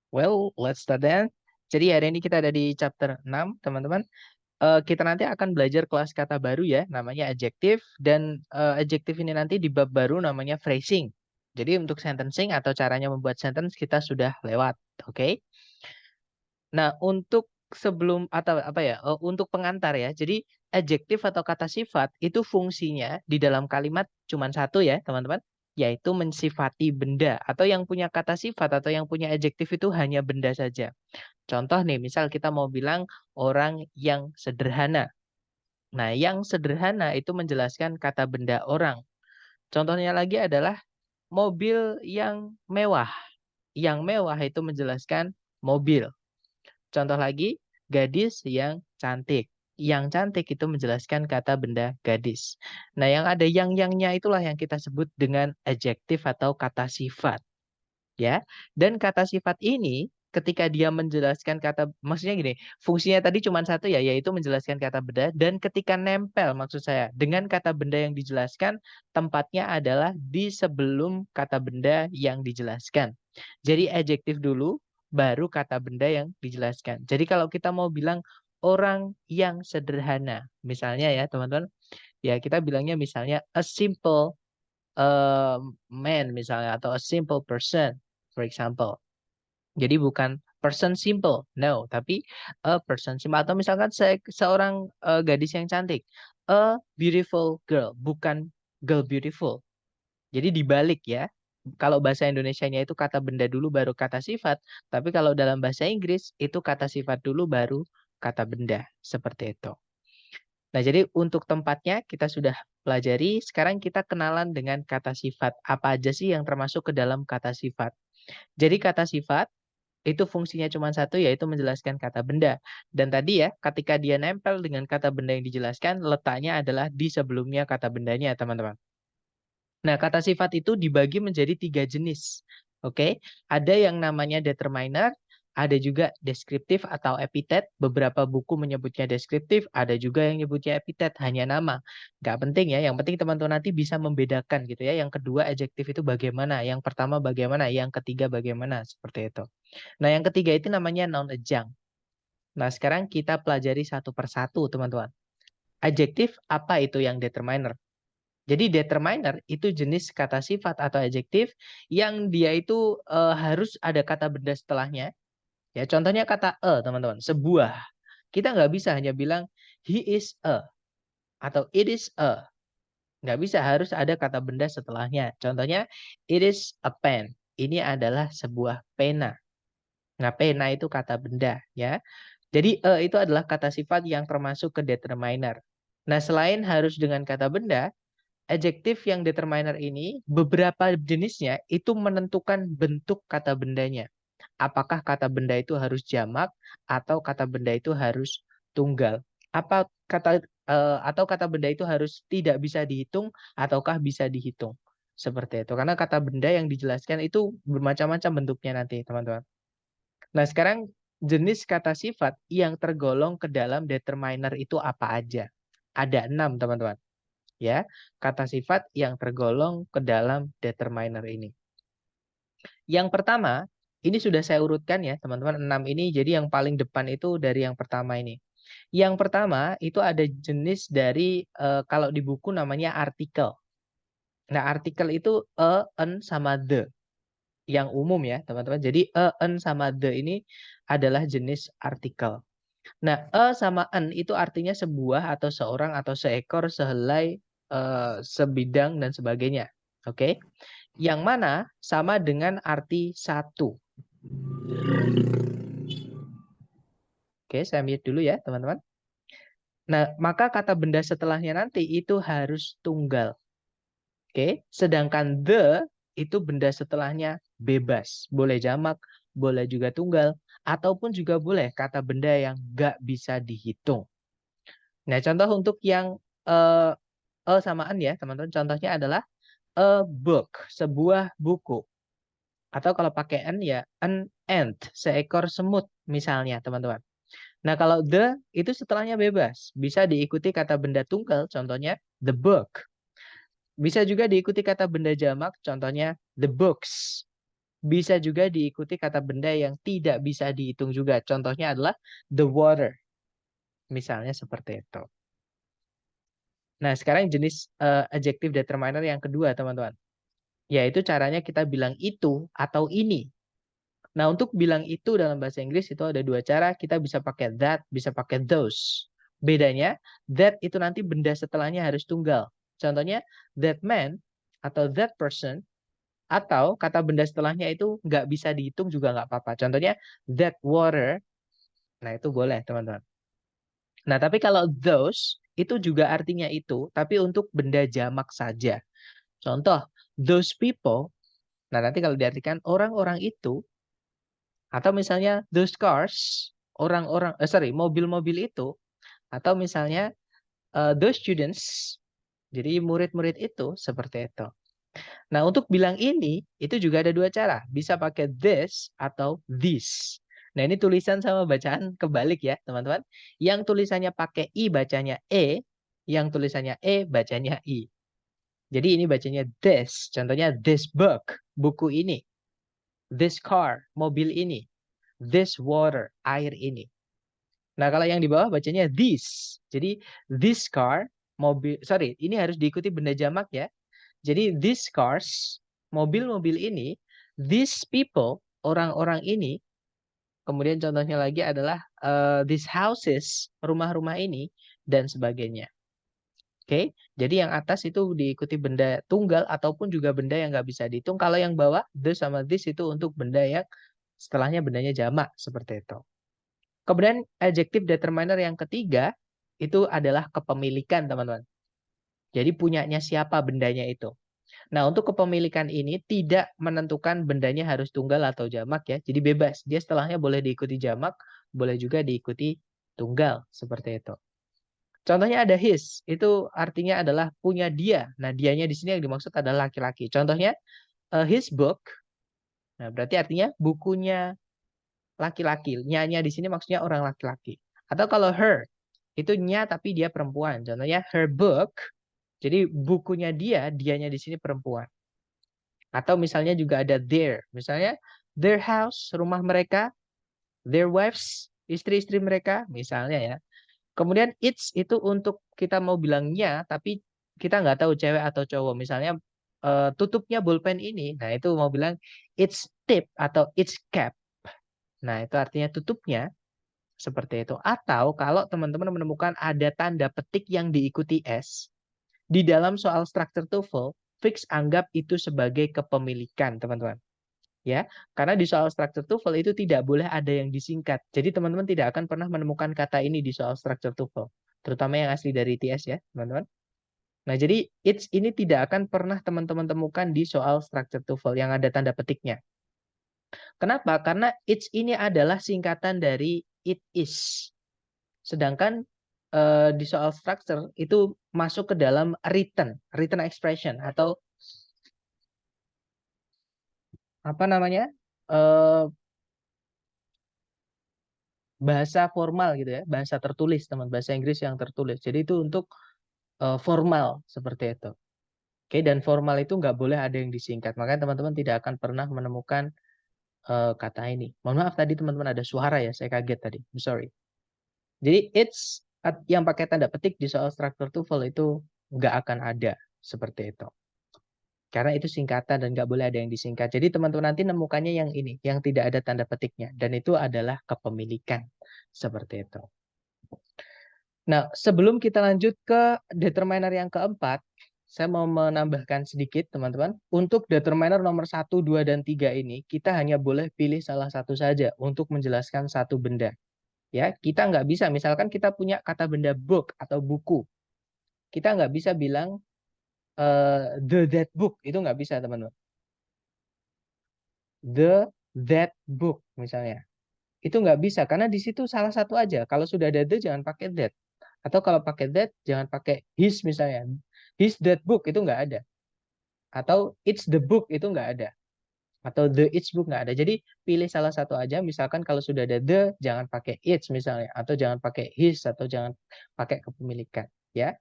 Well, let's start then. Jadi hari ini kita ada di chapter 6, teman-teman. Kita nanti akan belajar kelas kata baru ya, namanya adjective. Dan adjective ini nanti di bab baru namanya phrasing. Jadi untuk sentencing atau caranya membuat sentence kita sudah lewat, oke? Nah, untuk sebelum atau apa ya, untuk pengantar ya. Jadi adjektif atau kata sifat itu fungsinya di dalam kalimat cuma satu ya, teman-teman, yaitu mensifati benda atau yang punya kata sifat atau yang punya adjektif itu hanya benda saja. Contoh nih, misal kita mau bilang orang yang sederhana. Nah, yang sederhana itu menjelaskan kata benda orang. Contohnya lagi adalah mobil yang mewah. Yang mewah itu menjelaskan mobil. Contoh lagi, gadis yang cantik. Yang cantik itu menjelaskan kata benda gadis. Nah, yang ada yang-nya itulah yang kita sebut dengan adjektif atau kata sifat. Ya, dan kata sifat ini ketika dia menjelaskan kata, maksudnya gini, fungsinya tadi cuma satu ya, yaitu menjelaskan kata benda, dan ketika nempel, maksud saya, dengan kata benda yang dijelaskan, tempatnya adalah di sebelum kata benda yang dijelaskan. Jadi adjektif dulu, baru kata benda yang dijelaskan. Jadi kalau kita mau bilang orang yang sederhana, misalnya ya teman-teman, ya kita bilangnya misalnya a simple man misalnya, atau a simple person, for example. Jadi bukan person simple, no, tapi a person simple. Atau misalkan seorang gadis yang cantik, a beautiful girl, bukan girl beautiful. Jadi dibalik ya. Kalau bahasa Indonesianya itu kata benda dulu baru kata sifat, tapi kalau dalam bahasa Inggris itu kata sifat dulu baru kata benda, seperti itu. Nah, jadi untuk tempatnya kita sudah pelajari, sekarang kita kenalan dengan kata sifat. Apa aja sih yang termasuk ke dalam kata sifat? Jadi kata sifat itu fungsinya cuma satu, yaitu menjelaskan kata benda. Dan tadi ya, ketika dia nempel dengan kata benda yang dijelaskan, letaknya adalah di sebelumnya kata bendanya, teman-teman. Nah, kata sifat itu dibagi menjadi 3 jenis. Oke, ada yang namanya determiner, ada juga deskriptif atau epitet. Beberapa buku menyebutnya deskriptif, ada juga yang nyebutnya epitet, hanya nama. Nggak penting ya, yang penting teman-teman nanti bisa membedakan gitu ya. Yang kedua adjektif itu bagaimana, yang pertama bagaimana, yang ketiga bagaimana, seperti itu. Nah, yang ketiga itu namanya noun adjunct. Nah, sekarang kita pelajari satu persatu, teman-teman. Adjektif apa itu yang determiner? Jadi determiner itu jenis kata sifat atau adjektif yang dia itu harus ada kata benda setelahnya. Ya, contohnya kata teman-teman, sebuah. Kita nggak bisa hanya bilang he is a atau it is a. Nggak bisa, harus ada kata benda setelahnya. Contohnya, it is a pen. Ini adalah sebuah pena. Nah, pena itu kata benda, ya. Jadi itu adalah kata sifat yang termasuk ke determiner. Nah, selain harus dengan kata benda, adjektif yang determiner ini, beberapa jenisnya itu menentukan bentuk kata bendanya. Apakah kata benda itu harus jamak atau kata benda itu harus tunggal? Apa kata atau kata benda itu harus tidak bisa dihitung ataukah bisa dihitung? Seperti itu. Karena kata benda yang dijelaskan itu bermacam-macam bentuknya nanti, teman-teman. Nah, sekarang jenis kata sifat yang tergolong ke dalam determiner itu apa aja? Ada 6, teman-teman. Ya, kata sifat yang tergolong ke dalam determiner ini. Yang pertama, ini sudah saya urutkan ya, teman-teman, 6 ini. Jadi yang paling depan itu dari yang pertama ini. Yang pertama itu ada jenis dari kalau di buku namanya artikel. Nah, artikel itu a, an sama the yang umum ya, teman-teman. Jadi a, an sama the ini adalah jenis artikel. Nah, sama an itu artinya sebuah atau seorang atau seekor, sehelai, sebidang dan sebagainya. Oke. Yang mana sama dengan arti satu. Oke, saya mute dulu ya, teman-teman. Nah, maka kata benda setelahnya nanti itu harus tunggal. Oke, sedangkan the itu benda setelahnya bebas. Boleh jamak, boleh juga tunggal, ataupun juga boleh kata benda yang nggak bisa dihitung. Nah, contoh untuk yang eh, samaan ya, teman-teman. Contohnya adalah a book, sebuah buku. Atau kalau pakai an ya, an ant, seekor semut misalnya, teman-teman. Nah, kalau the itu setelahnya bebas. Bisa diikuti kata benda tunggal, contohnya the book. Bisa juga diikuti kata benda jamak, contohnya the books. bisa juga diikuti kata benda yang tidak bisa dihitung juga. Contohnya adalah the water. Misalnya seperti itu. Nah, sekarang jenis adjective determiner yang kedua, teman-teman. Yaitu caranya kita bilang itu atau ini. Nah, untuk bilang itu dalam bahasa Inggris itu ada dua cara. Kita bisa pakai that, bisa pakai those. Bedanya, that itu nanti benda setelahnya harus tunggal. Contohnya, that man atau that person, atau kata benda setelahnya itu nggak bisa dihitung juga nggak apa-apa. Contohnya, that water. Nah, itu boleh, teman-teman. Nah, tapi kalau those, itu juga artinya itu, tapi untuk benda jamak saja. Contoh, those people. Nah, nanti kalau diartikan orang-orang itu, atau misalnya those cars, mobil-mobil itu, atau misalnya those students, jadi murid-murid itu, seperti itu. Nah, untuk bilang ini, itu juga ada dua cara. Bisa pakai this atau this. Nah, ini tulisan sama bacaan kebalik ya, teman-teman. Yang tulisannya pakai I bacanya E, yang tulisannya E bacanya I. Jadi ini bacanya this. Contohnya this book, buku ini. This car, mobil ini. This water, air ini. Nah, kalau yang di bawah bacanya this. Jadi this car, ini harus diikuti benda jamak ya. Jadi these cars, mobil-mobil ini, these people, orang-orang ini, kemudian contohnya lagi adalah these houses, rumah-rumah ini, dan sebagainya. Oke, jadi yang atas itu diikuti benda tunggal ataupun juga benda yang nggak bisa dihitung. Kalau yang bawah, the sama this itu untuk benda yang setelahnya bendanya jamak, seperti itu. Kemudian adjective determiner yang ketiga, itu adalah kepemilikan, teman-teman. Jadi punyanya siapa bendanya itu. Nah, untuk kepemilikan ini tidak menentukan bendanya harus tunggal atau jamak ya. Jadi bebas. Dia setelahnya boleh diikuti jamak, boleh juga diikuti tunggal. Seperti itu. Contohnya ada his. Itu artinya adalah punya dia. Nah, dianya di sini yang dimaksud adalah laki-laki. Contohnya his book. Nah, berarti artinya bukunya laki-laki. Nya di sini maksudnya orang laki-laki. Atau kalau her, itu nya tapi dia perempuan. Contohnya her book. Jadi bukunya dianya di sini perempuan. Atau misalnya juga ada their. Misalnya their house, rumah mereka. Their wives, istri-istri mereka. Misalnya ya. Kemudian it's itu untuk kita mau bilangnya, tapi kita nggak tahu cewek atau cowok. Misalnya tutupnya bolpen ini. Nah itu mau bilang it's tip atau it's cap. Nah itu artinya tutupnya. Seperti itu. Atau kalau teman-teman menemukan ada tanda petik yang diikuti S. Di dalam soal structure TOEFL, fix anggap itu sebagai kepemilikan, teman-teman. Ya, karena di soal structure TOEFL itu tidak boleh ada yang disingkat. Jadi teman-teman tidak akan pernah menemukan kata ini di soal structure TOEFL, terutama yang asli dari ITS ya, teman-teman. Nah, jadi it's ini tidak akan pernah teman-teman temukan di soal structure TOEFL yang ada tanda petiknya. Kenapa? Karena it's ini adalah singkatan dari it is. Sedangkan di soal structure itu masuk ke dalam written expression atau apa namanya? Bahasa formal gitu ya, bahasa tertulis, teman, bahasa Inggris yang tertulis. Jadi itu untuk formal seperti itu. Oke, dan formal itu nggak boleh ada yang disingkat. Makanya teman-teman tidak akan pernah menemukan kata ini. Mohon maaf tadi teman-teman ada suara ya, saya kaget tadi. I'm sorry. Jadi it's yang pakai tanda petik di soal struktur TOEFL itu nggak akan ada seperti itu. Karena itu singkatan dan nggak boleh ada yang disingkat. Jadi teman-teman nanti nemukannya yang ini, yang tidak ada tanda petiknya. Dan itu adalah kepemilikan. Seperti itu. Nah, sebelum kita lanjut ke determiner yang keempat, saya mau menambahkan sedikit, teman-teman. Untuk determiner nomor 1, 2, dan 3 ini, kita hanya boleh pilih salah satu saja untuk menjelaskan satu benda. Ya, kita nggak bisa, misalkan kita punya kata benda book atau buku. Kita nggak bisa bilang that book, itu nggak bisa, teman-teman. That book, misalnya. Itu nggak bisa, karena di situ salah satu aja. Kalau sudah ada the, jangan pakai that. Atau kalau pakai that, jangan pakai his misalnya. His that book, itu nggak ada. Atau it's the book, itu nggak ada. Atau the it's book, nggak ada. Jadi pilih salah satu aja. Misalkan kalau sudah ada the, jangan pakai it's misalnya. Atau jangan pakai his, atau jangan pakai kepemilikan. Ya.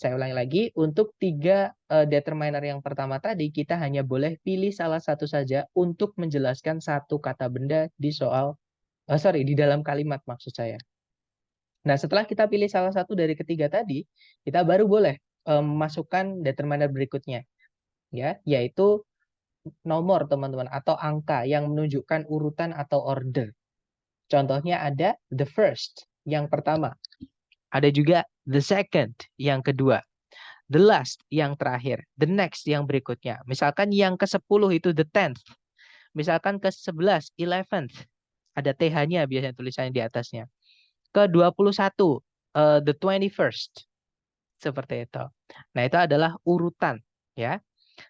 Saya ulangi lagi, untuk 3 determiner yang pertama tadi, kita hanya boleh pilih salah satu saja untuk menjelaskan satu kata benda di soal, di dalam kalimat maksud saya. Nah, setelah kita pilih salah satu dari ketiga tadi, kita baru boleh memasukkan determiner berikutnya, ya, yaitu nomor teman-teman atau angka yang menunjukkan urutan atau order. Contohnya ada the first, yang pertama. Ada juga the second, yang kedua. The last, yang terakhir. The next, yang berikutnya. Misalkan yang ke-10 itu the 10th. Misalkan ke-11, 11th. Ada TH-nya biasanya tulisannya di atasnya. Ke-21, the 21st. Seperti itu. Nah, itu adalah urutan, ya.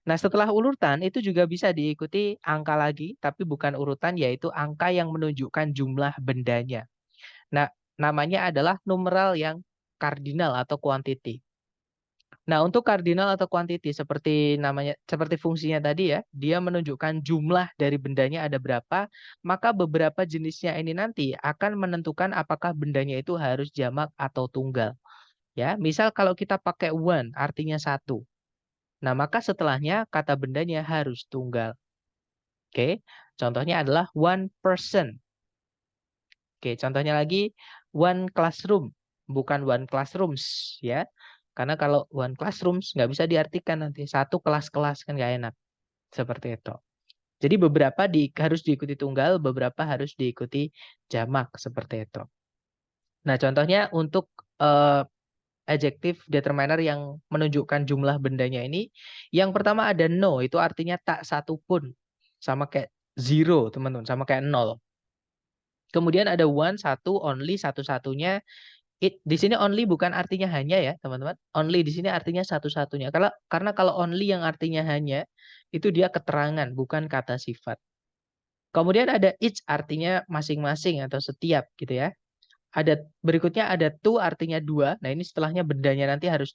Nah, setelah urutan itu juga bisa diikuti angka lagi, tapi bukan urutan, yaitu angka yang menunjukkan jumlah bendanya. Nah, namanya adalah numeral yang kardinal atau quantity. Nah, untuk kardinal atau quantity seperti fungsinya tadi ya, dia menunjukkan jumlah dari bendanya ada berapa, maka beberapa jenisnya ini nanti akan menentukan apakah bendanya itu harus jamak atau tunggal. Ya, misal kalau kita pakai one artinya satu. Nah, maka setelahnya kata bendanya harus tunggal. Oke, contohnya adalah one person. Oke, contohnya lagi one classroom, bukan one classrooms ya. Karena kalau one classrooms nggak bisa diartikan nanti satu kelas-kelas kan nggak enak. Seperti itu. Jadi beberapa harus diikuti tunggal, beberapa harus diikuti jamak seperti itu. Nah, contohnya untuk adjective determiner yang menunjukkan jumlah bendanya ini, yang pertama ada no, itu artinya tak satu pun. Sama kayak zero, teman-teman, sama kayak nol. Kemudian ada one, satu, only, satu-satunya. Di sini only bukan artinya hanya ya, teman-teman. Only di sini artinya satu-satunya. Karena kalau only yang artinya hanya, itu dia keterangan, bukan kata sifat. Kemudian ada each artinya masing-masing atau setiap gitu ya. Berikutnya ada two artinya dua. Nah, ini setelahnya bendanya nanti harus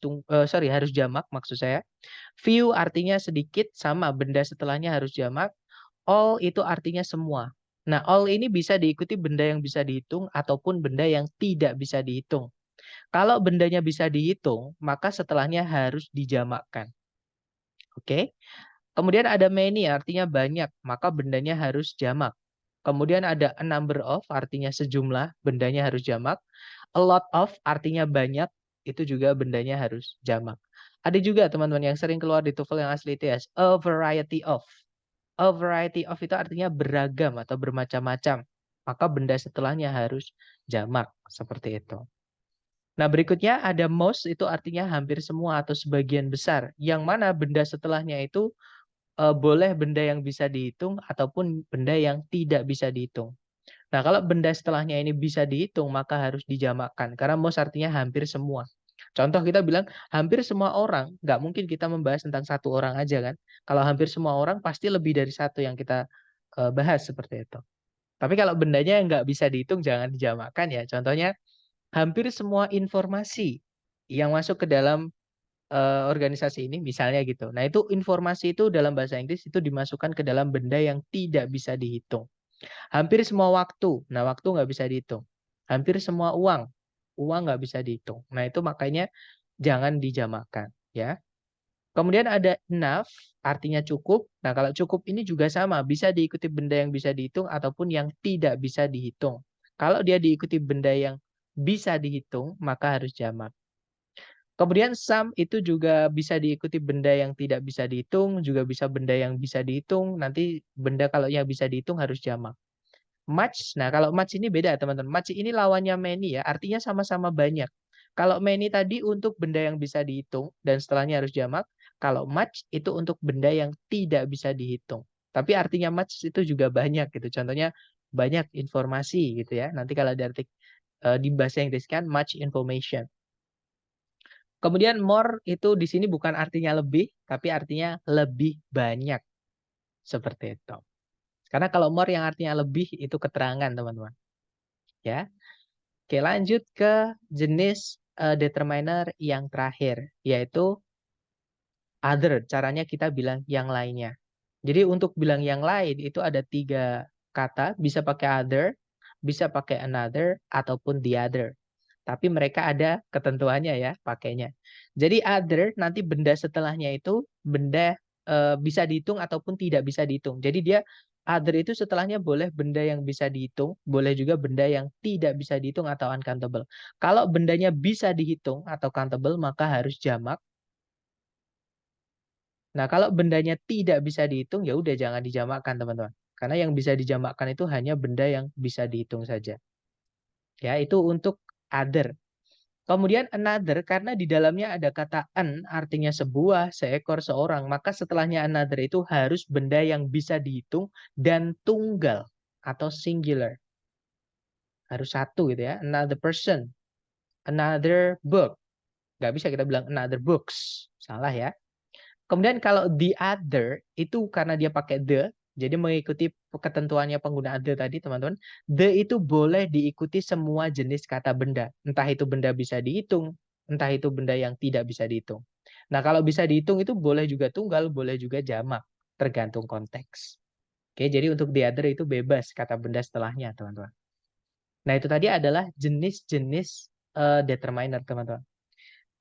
jamak maksud saya. Few artinya sedikit, sama benda setelahnya harus jamak. All itu artinya semua. Nah, all ini bisa diikuti benda yang bisa dihitung ataupun benda yang tidak bisa dihitung. Kalau bendanya bisa dihitung, maka setelahnya harus dijamakkan. Oke. Kemudian ada many artinya banyak, maka bendanya harus jamak. Kemudian ada a number of artinya sejumlah, bendanya harus jamak. A lot of artinya banyak, itu juga bendanya harus jamak. Ada juga teman-teman yang sering keluar di TOEFL yang asli ITS, a variety of. A variety of itu artinya beragam atau bermacam-macam. Maka benda setelahnya harus jamak, seperti itu. Nah, berikutnya ada most, itu artinya hampir semua atau sebagian besar. Yang mana benda setelahnya itu boleh benda yang bisa dihitung ataupun benda yang tidak bisa dihitung. Nah, kalau benda setelahnya ini bisa dihitung, maka harus dijamakkan. Karena most artinya hampir semua. Contoh kita bilang, hampir semua orang, nggak mungkin kita membahas tentang satu orang aja kan. Kalau hampir semua orang, pasti lebih dari satu yang kita bahas seperti itu. Tapi kalau bendanya yang nggak bisa dihitung, jangan dijamakkan ya. Contohnya, hampir semua informasi yang masuk ke dalam organisasi ini misalnya gitu. Nah, itu informasi itu dalam bahasa Inggris itu dimasukkan ke dalam benda yang tidak bisa dihitung. Hampir semua waktu. Nah, waktu nggak bisa dihitung. Hampir semua uang. Uang nggak bisa dihitung. Nah, itu makanya jangan dijamakkan ya. Kemudian ada enough, artinya cukup. Nah, kalau cukup ini juga sama, bisa diikuti benda yang bisa dihitung ataupun yang tidak bisa dihitung. Kalau dia diikuti benda yang bisa dihitung, maka harus jamak. Kemudian some itu juga bisa diikuti benda yang tidak bisa dihitung, juga bisa benda yang bisa dihitung. Nanti benda kalau yang bisa dihitung harus jamak. Much, nah kalau much ini beda teman-teman. Much ini lawannya many ya, artinya sama-sama banyak. Kalau many tadi untuk benda yang bisa dihitung dan setelahnya harus jamak. Kalau much itu untuk benda yang tidak bisa dihitung. Tapi artinya much itu juga banyak gitu. Contohnya banyak informasi gitu ya. Nanti kalau di bahasa Inggris kan much information. Kemudian more itu di sini bukan artinya lebih, tapi artinya lebih banyak. Seperti itu. Karena kalau more yang artinya lebih itu keterangan, teman-teman. Ya. Oke, lanjut ke jenis determiner yang terakhir, yaitu other. Caranya kita bilang yang lainnya. Jadi untuk bilang yang lain itu ada 3 kata, bisa pakai other, bisa pakai another, ataupun the other. Tapi mereka ada ketentuannya ya pakainya. Jadi other nanti benda setelahnya itu benda bisa dihitung ataupun tidak bisa dihitung. Jadi dia other itu setelahnya boleh benda yang bisa dihitung, boleh juga benda yang tidak bisa dihitung atau uncountable. Kalau bendanya bisa dihitung atau countable maka harus jamak. Nah, kalau bendanya tidak bisa dihitung ya udah jangan dijamakkan teman-teman. Karena yang bisa dijamakkan itu hanya benda yang bisa dihitung saja. Ya, itu untuk other. Kemudian another, karena di dalamnya ada kata an, artinya sebuah, seekor, seorang, maka setelahnya another itu harus benda yang bisa dihitung dan tunggal atau singular. Harus satu gitu ya. Another person, another book. Nggak bisa kita bilang another books. Salah ya. Kemudian kalau the other, itu karena dia pakai the, jadi mengikuti ketentuannya pengguna the tadi teman-teman, the itu boleh diikuti semua jenis kata benda. Entah itu benda bisa dihitung, entah itu benda yang tidak bisa dihitung. Nah kalau bisa dihitung itu boleh juga tunggal, boleh juga jamak, tergantung konteks. Oke, jadi untuk the other itu bebas kata benda setelahnya teman-teman. Nah itu tadi adalah jenis-jenis determiner teman-teman.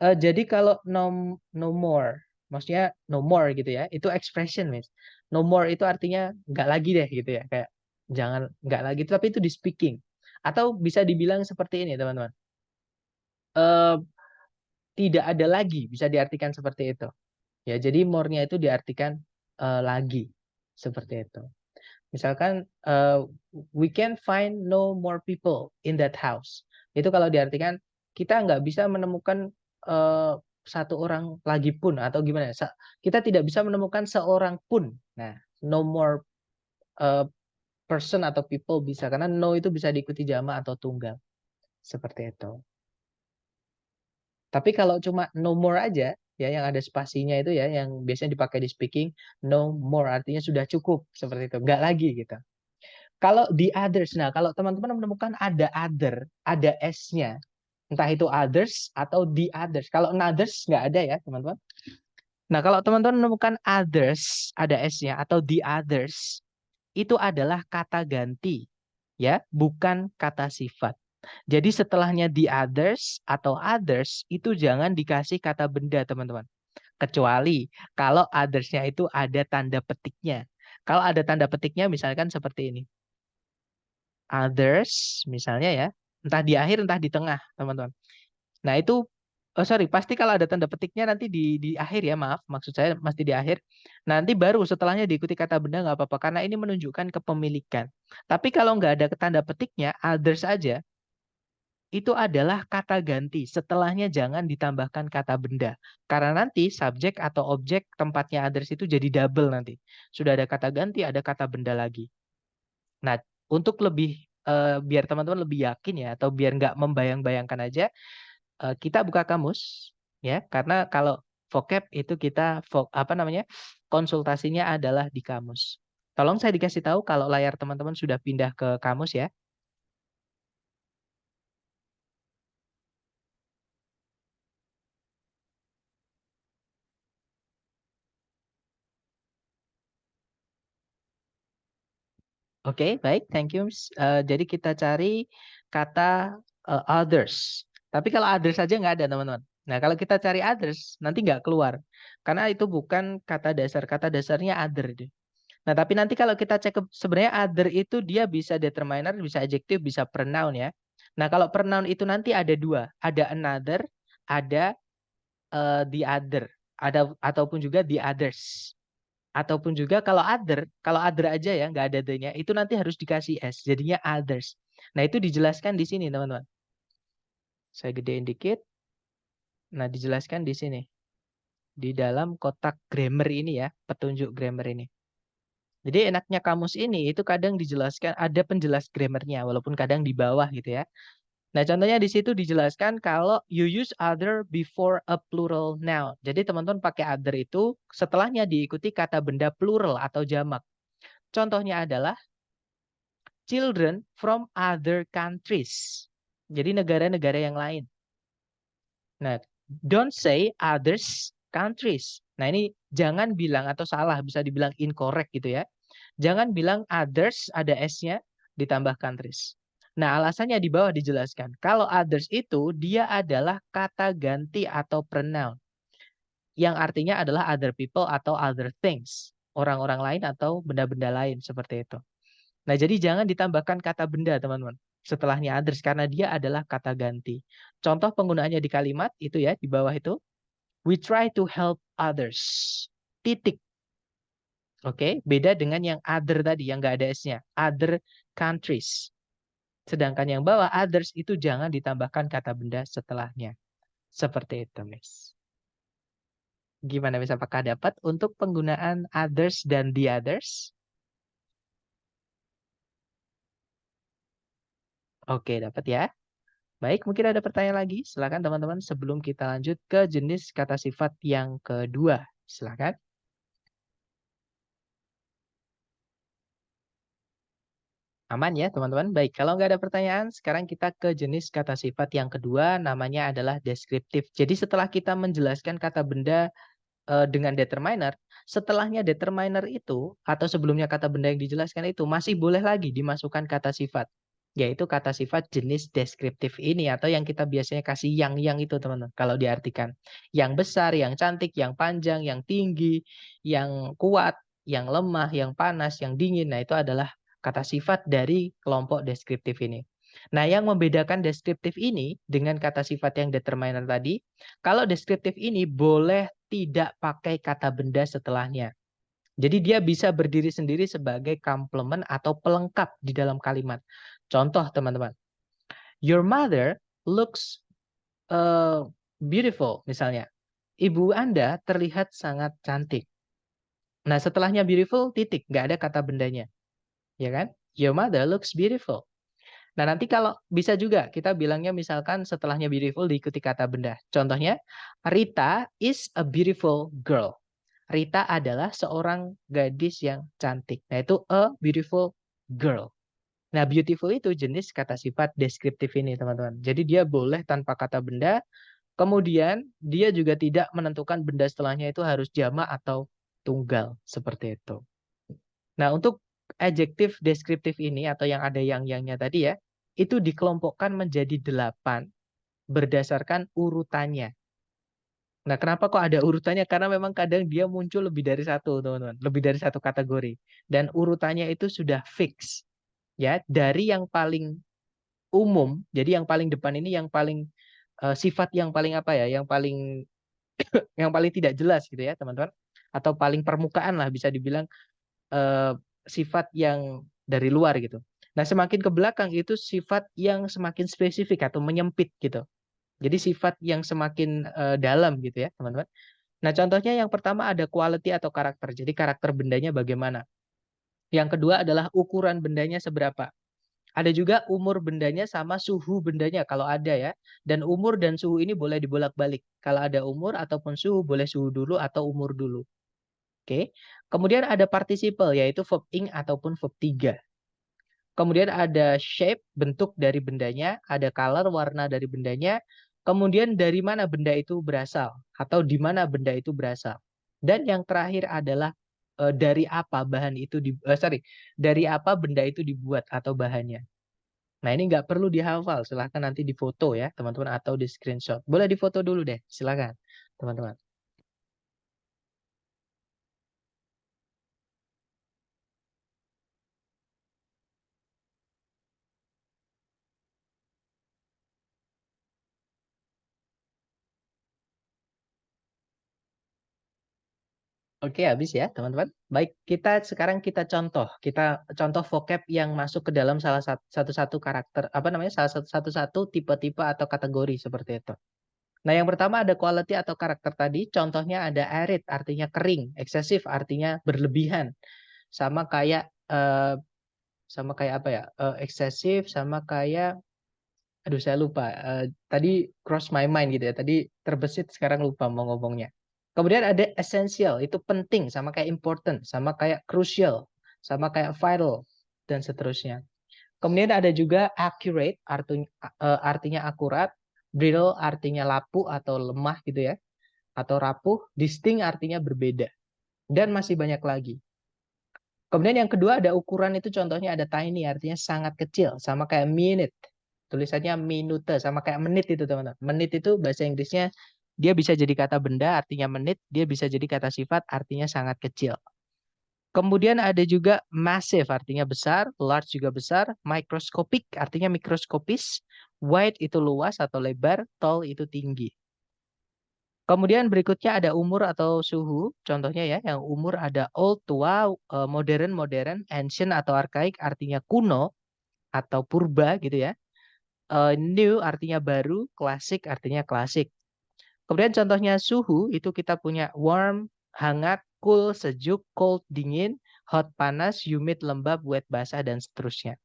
Jadi kalau no more, maksudnya no more gitu ya, itu expression, Miss. No more itu artinya nggak lagi deh gitu ya, kayak jangan nggak lagi, tapi itu di speaking. Atau bisa dibilang seperti ini teman-teman. Eh, Tidak ada lagi, bisa diartikan seperti itu. Ya, jadi more-nya itu diartikan lagi, seperti itu. Misalkan we can find no more people in that house. Itu kalau diartikan kita nggak bisa menemukan satu orang lagi pun atau gimana. Kita tidak bisa menemukan seorang pun. Nah, no more uh, person atau people bisa karena no itu bisa diikuti jamak atau tunggal. Seperti itu. Tapi kalau cuma no more aja ya yang ada spasinya itu ya yang biasanya dipakai di speaking, no more artinya sudah cukup seperti itu. Nggak lagi gitu. Kalau the others, nah kalau teman-teman menemukan ada other, ada S-nya, entah itu others atau the others. Kalau others nggak ada ya teman-teman. Nah kalau teman-teman menemukan others, ada S-nya atau the others, itu adalah kata ganti, ya, bukan kata sifat. Jadi setelahnya the others atau others itu jangan dikasih kata benda teman-teman. Kecuali kalau others-nya itu ada tanda petiknya. Kalau ada tanda petiknya misalkan seperti ini. Others misalnya ya, entah di akhir entah di tengah teman-teman. Nah itu sorry, pasti kalau ada tanda petiknya nanti di akhir ya, maaf maksud saya mesti di akhir. Nanti baru setelahnya diikuti kata benda nggak apa-apa karena ini menunjukkan kepemilikan. Tapi kalau nggak ada tanda petiknya others aja itu adalah kata ganti. Setelahnya jangan ditambahkan kata benda. Karena nanti subjek atau objek tempatnya others itu jadi double nanti. Sudah ada kata ganti, ada kata benda lagi. Nah, untuk lebih biar teman-teman lebih yakin ya atau biar nggak membayang-bayangkan aja, kita buka kamus ya karena kalau vocab itu kita apa namanya konsultasinya adalah di kamus. Tolong saya dikasih tahu kalau layar teman-teman sudah pindah ke kamus ya. Oke, baik, thank you, Miss. Jadi kita cari kata others. Tapi kalau others saja nggak ada, teman-teman. Nah, kalau kita cari others, nanti nggak keluar. Karena itu bukan kata dasar. Kata dasarnya other. Nah, tapi nanti kalau kita cek sebenarnya other itu dia bisa determiner, bisa adjective, bisa pronoun ya. Nah, kalau pronoun itu nanti ada dua. Ada another, ada the other. Ada ataupun juga the others. Ataupun juga kalau other aja ya, nggak ada the-nya, itu nanti harus dikasih S, jadinya others. Nah, itu dijelaskan di sini, teman-teman. Saya gedein dikit. Nah, dijelaskan di sini. Di dalam kotak grammar ini ya, petunjuk grammar ini. Jadi enaknya kamus ini itu kadang dijelaskan, ada penjelas grammarnya, walaupun kadang di bawah gitu ya. Nah, contohnya di situ dijelaskan kalau you use other before a plural noun. Jadi teman-teman pakai other itu setelahnya diikuti kata benda plural atau jamak. Contohnya adalah children from other countries. Jadi negara-negara yang lain. Nah, don't say others countries. Nah, ini jangan bilang atau salah, bisa dibilang incorrect gitu ya. Jangan bilang others ada S-nya ditambah countries. Nah, alasannya di bawah dijelaskan. Kalau others itu dia adalah kata ganti atau pronoun yang artinya adalah other people atau other things. Orang-orang lain atau benda-benda lain seperti itu. Nah, jadi jangan ditambahkan kata benda, teman-teman. Setelahnya others karena dia adalah kata ganti. Contoh penggunaannya di kalimat itu ya, di bawah itu. We try to help others. Titik. Oke, beda dengan yang other tadi yang nggak ada S-nya. Other countries. Sedangkan yang bawah others itu jangan ditambahkan kata benda setelahnya. Seperti itu, Miss. Gimana, Miss? Apakah dapat untuk penggunaan others dan the others? Oke, dapat ya. Baik, mungkin ada pertanyaan lagi. Silakan teman-teman sebelum kita lanjut ke jenis kata sifat yang kedua. Silakan. Aman ya, teman-teman? Baik, kalau nggak ada pertanyaan, sekarang kita ke jenis kata sifat yang kedua, namanya adalah deskriptif. Jadi setelah kita menjelaskan kata benda dengan determiner, setelahnya determiner itu, atau sebelumnya kata benda yang dijelaskan itu, masih boleh lagi dimasukkan kata sifat. Yaitu kata sifat jenis deskriptif ini, atau yang kita biasanya kasih yang itu, teman-teman. Kalau diartikan. Yang besar, yang cantik, yang panjang, yang tinggi, yang kuat, yang lemah, yang panas, yang dingin. Nah, itu adalah kata sifat dari kelompok deskriptif ini. Nah, yang membedakan deskriptif ini dengan kata sifat yang determiner tadi, kalau deskriptif ini boleh tidak pakai kata benda setelahnya. Jadi dia bisa berdiri sendiri sebagai komplement atau pelengkap di dalam kalimat. Contoh, teman-teman. Your mother looks beautiful, misalnya. Ibu Anda terlihat sangat cantik. Nah, setelahnya beautiful, titik. Nggak ada kata bendanya. Ya kan? Your mother looks beautiful. Nah, nanti kalau bisa juga kita bilangnya misalkan setelahnya beautiful diikuti kata benda. Contohnya, Rita is a beautiful girl. Rita adalah seorang gadis yang cantik. Nah, itu a beautiful girl. Nah, beautiful itu jenis kata sifat deskriptif ini, teman-teman. Jadi dia boleh tanpa kata benda, kemudian dia juga tidak menentukan benda setelahnya itu harus jamak atau tunggal, seperti itu. Nah, untuk adjektif deskriptif ini atau yang ada yang-nya tadi ya, itu dikelompokkan menjadi 8 berdasarkan urutannya. Nah, kenapa kok ada urutannya? Karena memang kadang dia muncul lebih dari satu, teman-teman. Lebih dari satu kategori. Dan urutannya itu sudah fix. Ya, dari yang paling umum, jadi yang paling depan ini yang paling sifat yang paling apa ya? Yang paling tidak jelas gitu ya, teman-teman. Atau paling permukaan lah bisa dibilang eh, sifat yang dari luar gitu. Nah, semakin ke belakang itu sifat yang semakin spesifik atau menyempit gitu. Jadi sifat yang semakin dalam gitu ya, teman-teman. Nah, contohnya yang pertama ada quality atau karakter. Jadi karakter bendanya bagaimana. Yang kedua adalah ukuran bendanya seberapa. Ada juga umur bendanya sama suhu bendanya kalau ada ya. Dan umur dan suhu ini boleh dibolak-balik. Kalau ada umur ataupun suhu, boleh suhu dulu atau umur dulu. Oke. Kemudian ada participle yaitu verb ing ataupun verb 3. Kemudian ada shape, bentuk dari bendanya, ada color, warna dari bendanya, kemudian dari mana benda itu berasal atau di mana benda itu berasal. Dan yang terakhir adalah dari apa bahan itu dari apa benda itu dibuat atau bahannya. Nah, ini nggak perlu dihafal, silahkan nanti difoto ya, teman-teman, atau di screenshot. Boleh difoto dulu deh, silahkan, teman-teman. Oke, habis ya, teman-teman. Baik, kita contoh. Kita contoh vocab yang masuk ke dalam salah satu karakter, apa namanya? Salah satu tipe-tipe atau kategori seperti itu. Nah, yang pertama ada quality atau karakter tadi. Contohnya ada arid, artinya kering, excessive artinya berlebihan. Sama kayak apa ya? Excessive sama kayak aduh saya lupa. Tadi cross my mind gitu ya. Tadi terbesit sekarang lupa mau ngomongnya. Kemudian ada essential, itu penting sama kayak important, sama kayak crucial, sama kayak vital dan seterusnya. Kemudian ada juga accurate, artinya akurat, brittle artinya lapuk atau lemah gitu ya, atau rapuh, distinct artinya berbeda dan masih banyak lagi. Kemudian yang kedua ada ukuran itu contohnya ada tiny artinya sangat kecil sama kayak minute. Tulisannya minute sama kayak menit itu teman-teman. Menit itu bahasa Inggrisnya dia bisa jadi kata benda artinya menit, dia bisa jadi kata sifat artinya sangat kecil. Kemudian ada juga massive artinya besar, large juga besar, microscopic artinya mikroskopis, wide itu luas atau lebar, tall itu tinggi. Kemudian berikutnya ada umur atau suhu, contohnya ya, yang umur ada old tua, modern modern, ancient atau archaic artinya kuno atau purba gitu ya. New artinya baru, classic artinya klasik. Kemudian contohnya suhu itu kita punya warm, hangat, cool, sejuk, cold, dingin, hot, panas, humid, lembab, wet, basah, dan seterusnya.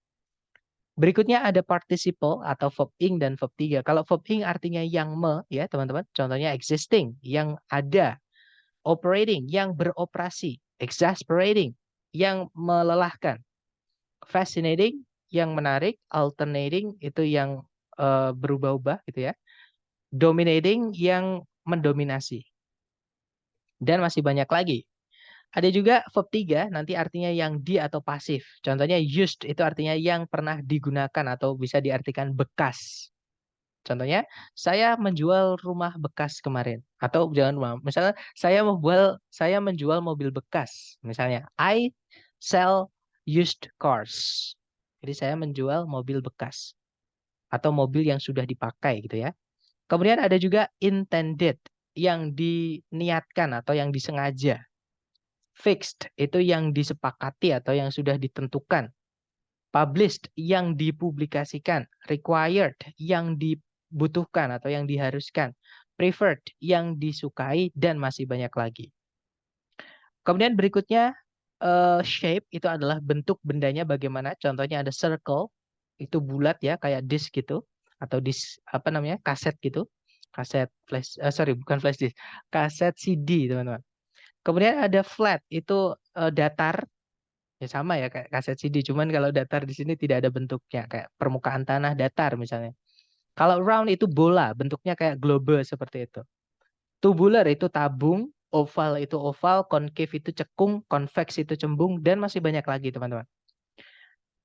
Berikutnya ada participle atau verb ing dan verb 3. Kalau verb ing artinya yang ya teman-teman. Contohnya existing, yang ada. Operating, yang beroperasi. Exasperating, yang melelahkan. Fascinating, yang menarik. Alternating, itu yang berubah-ubah gitu ya. Dominating, yang mendominasi. Dan masih banyak lagi. Ada juga verb 3, nanti artinya yang di atau pasif. Contohnya used, itu artinya yang pernah digunakan atau bisa diartikan bekas. Contohnya, saya menjual rumah bekas kemarin. Atau jangan rumah, misalnya saya menjual mobil bekas. Misalnya, I sell used cars. Jadi saya menjual mobil bekas. Atau mobil yang sudah dipakai gitu ya. Kemudian ada juga intended, yang diniatkan atau yang disengaja. Fixed, itu yang disepakati atau yang sudah ditentukan. Published, yang dipublikasikan. Required, yang dibutuhkan atau yang diharuskan. Preferred, yang disukai, dan masih banyak lagi. Kemudian berikutnya, shape itu adalah bentuk bendanya bagaimana. Contohnya ada circle, itu bulat ya, kayak disk gitu. Atau disk, apa namanya, kaset gitu. Kaset flash, bukan flash disk. Kaset CD, teman-teman. Kemudian ada flat, itu datar. Ya sama ya kayak kaset CD, cuman kalau datar di sini tidak ada bentuknya, kayak permukaan tanah datar misalnya. Kalau round itu bola, bentuknya kayak globe seperti itu. Tubular itu tabung, oval itu oval, concave itu cekung, convex itu cembung, dan masih banyak lagi teman-teman.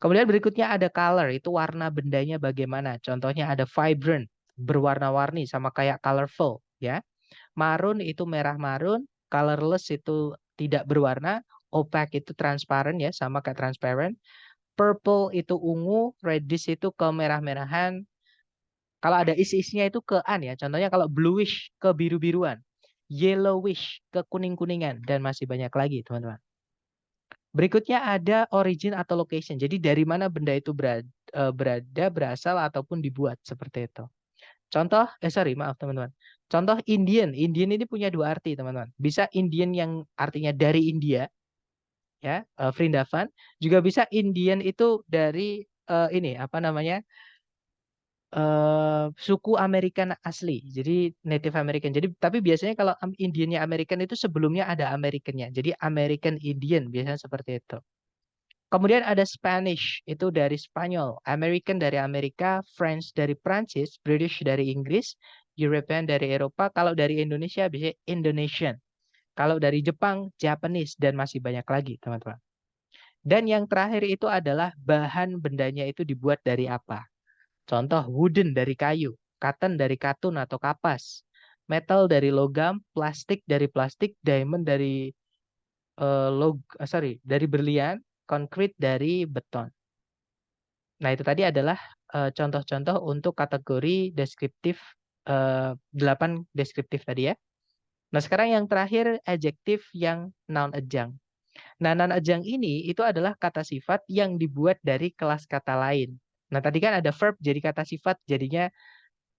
Kemudian berikutnya ada color, itu warna bendanya bagaimana. Contohnya ada vibrant, berwarna-warni sama kayak colorful ya. Marun itu merah marun, colorless itu tidak berwarna, opaque itu transparent ya, sama kayak transparent. Purple itu ungu, reddish itu kemerah-merahan. Kalau ada isi-isinya itu ke an ya. Contohnya kalau bluish ke biru-biruan, yellowish ke kuning-kuningan, dan masih banyak lagi teman-teman. Berikutnya ada origin atau location. Jadi dari mana benda itu berada, berasal ataupun dibuat seperti itu. Contoh, maaf teman-teman. Contoh Indian. Indian ini punya dua arti teman-teman. Bisa Indian yang artinya dari India, ya, Vrindavan. Juga bisa Indian itu dari ini apa namanya, suku American asli. Jadi Native American. Jadi tapi biasanya kalau Indiannya American itu sebelumnya ada Americannya. Jadi American Indian biasanya seperti itu. Kemudian ada Spanish, itu dari Spanyol, American dari Amerika, French dari Prancis, British dari Inggris, European dari Eropa, kalau dari Indonesia bisa Indonesian. Kalau dari Jepang, Japanese, dan masih banyak lagi, teman-teman. Dan yang terakhir itu adalah bahan bendanya itu dibuat dari apa. Contoh, wooden dari kayu, cotton dari katun atau kapas, metal dari logam, plastik dari plastik, diamond dari dari berlian, concrete dari beton. Nah, itu tadi adalah contoh-contoh untuk kategori deskriptif, 8 deskriptif tadi ya. Nah, sekarang yang terakhir adjektif yang noun adjunct. Nah, noun adjunct ini itu adalah kata sifat yang dibuat dari kelas kata lain. Nah, tadi kan ada verb jadi kata sifat jadinya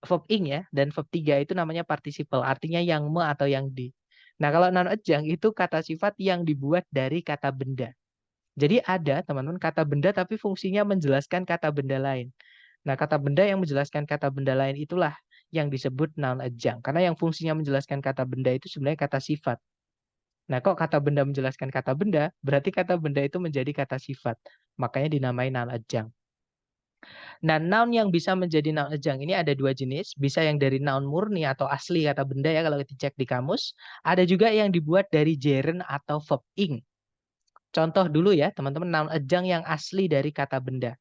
verb ing ya, dan verb 3 itu namanya participle, artinya yang atau yang di. Nah, kalau noun adjunct itu kata sifat yang dibuat dari kata benda. Jadi ada teman-teman kata benda tapi fungsinya menjelaskan kata benda lain. Nah, kata benda yang menjelaskan kata benda lain itulah yang disebut noun adjunct. Karena yang fungsinya menjelaskan kata benda itu sebenarnya kata sifat. Nah, kok kata benda menjelaskan kata benda, berarti kata benda itu menjadi kata sifat. Makanya dinamai noun adjunct. Nah, noun yang bisa menjadi noun adjunct ini ada dua jenis. Bisa yang dari noun murni atau asli kata benda ya kalau kita cek di kamus. Ada juga yang dibuat dari gerund atau verb ing. Contoh dulu ya, teman-teman, noun adjunct yang asli dari kata benda.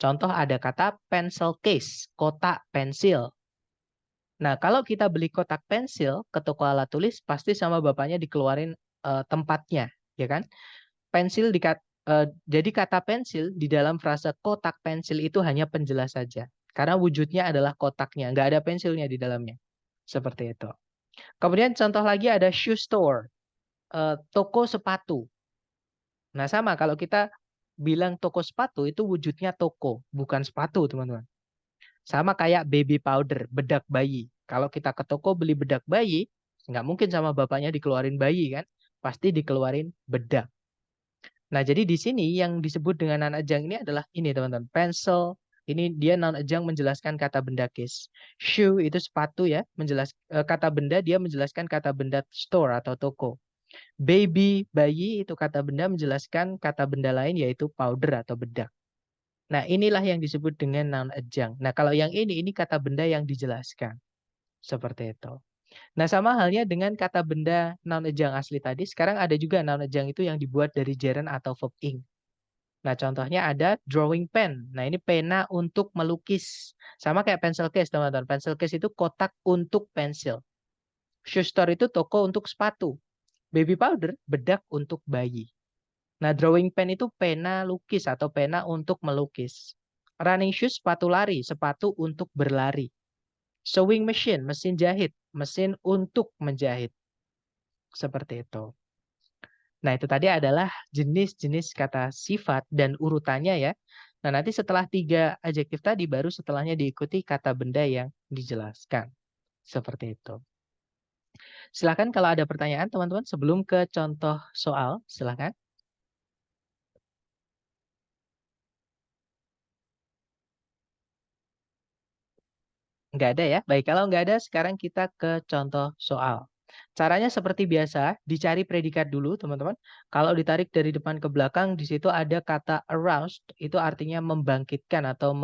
Contoh ada kata pencil case, kotak pensil. Nah, kalau kita beli kotak pensil ke toko alat tulis, pasti sama bapaknya dikeluarin tempatnya, ya kan? Pensil jadi kata pensil di dalam frase kotak pensil itu hanya penjelas saja. Karena wujudnya adalah kotaknya, nggak ada pensilnya di dalamnya. Seperti itu. Kemudian contoh lagi ada shoe store, toko sepatu. Nah, sama kalau kita bilang toko sepatu itu wujudnya toko, bukan sepatu, teman-teman. Sama kayak baby powder, bedak bayi. Kalau kita ke toko beli bedak bayi, nggak mungkin sama bapaknya dikeluarin bayi kan? Pasti dikeluarin bedak. Nah, jadi di sini yang disebut dengan noun adjunct ini adalah ini, teman-teman. Pencil, ini dia noun adjunct menjelaskan kata benda case. Shoe itu sepatu ya, kata benda dia menjelaskan kata benda store atau toko. Baby, bayi itu kata benda menjelaskan kata benda lain yaitu powder atau bedak. Nah, inilah yang disebut dengan noun adjunct. Nah, kalau yang ini kata benda yang dijelaskan. Seperti itu. Nah, sama halnya dengan kata benda noun adjunct asli tadi, sekarang ada juga noun adjunct itu yang dibuat dari gerund atau verb ing. Nah, contohnya ada drawing pen. Nah, ini pena untuk melukis. Sama kayak pencil case, teman-teman. Pencil case itu kotak untuk pensil. Shoe store itu toko untuk sepatu. Baby powder, bedak untuk bayi. Nah, drawing pen itu pena lukis atau pena untuk melukis. Running shoes, sepatu lari, sepatu untuk berlari. Sewing machine, mesin jahit, mesin untuk menjahit. Seperti itu. Nah, itu tadi adalah jenis-jenis kata sifat dan urutannya ya. Nah, nanti setelah 3 adjektif tadi, baru setelahnya diikuti kata benda yang dijelaskan. Seperti itu. Silakan kalau ada pertanyaan, teman-teman, sebelum ke contoh soal, silakan. Nggak ada ya? Baik, kalau nggak ada, sekarang kita ke contoh soal. Caranya seperti biasa, dicari predikat dulu, teman-teman. Kalau ditarik dari depan ke belakang, di situ ada kata aroused, itu artinya membangkitkan atau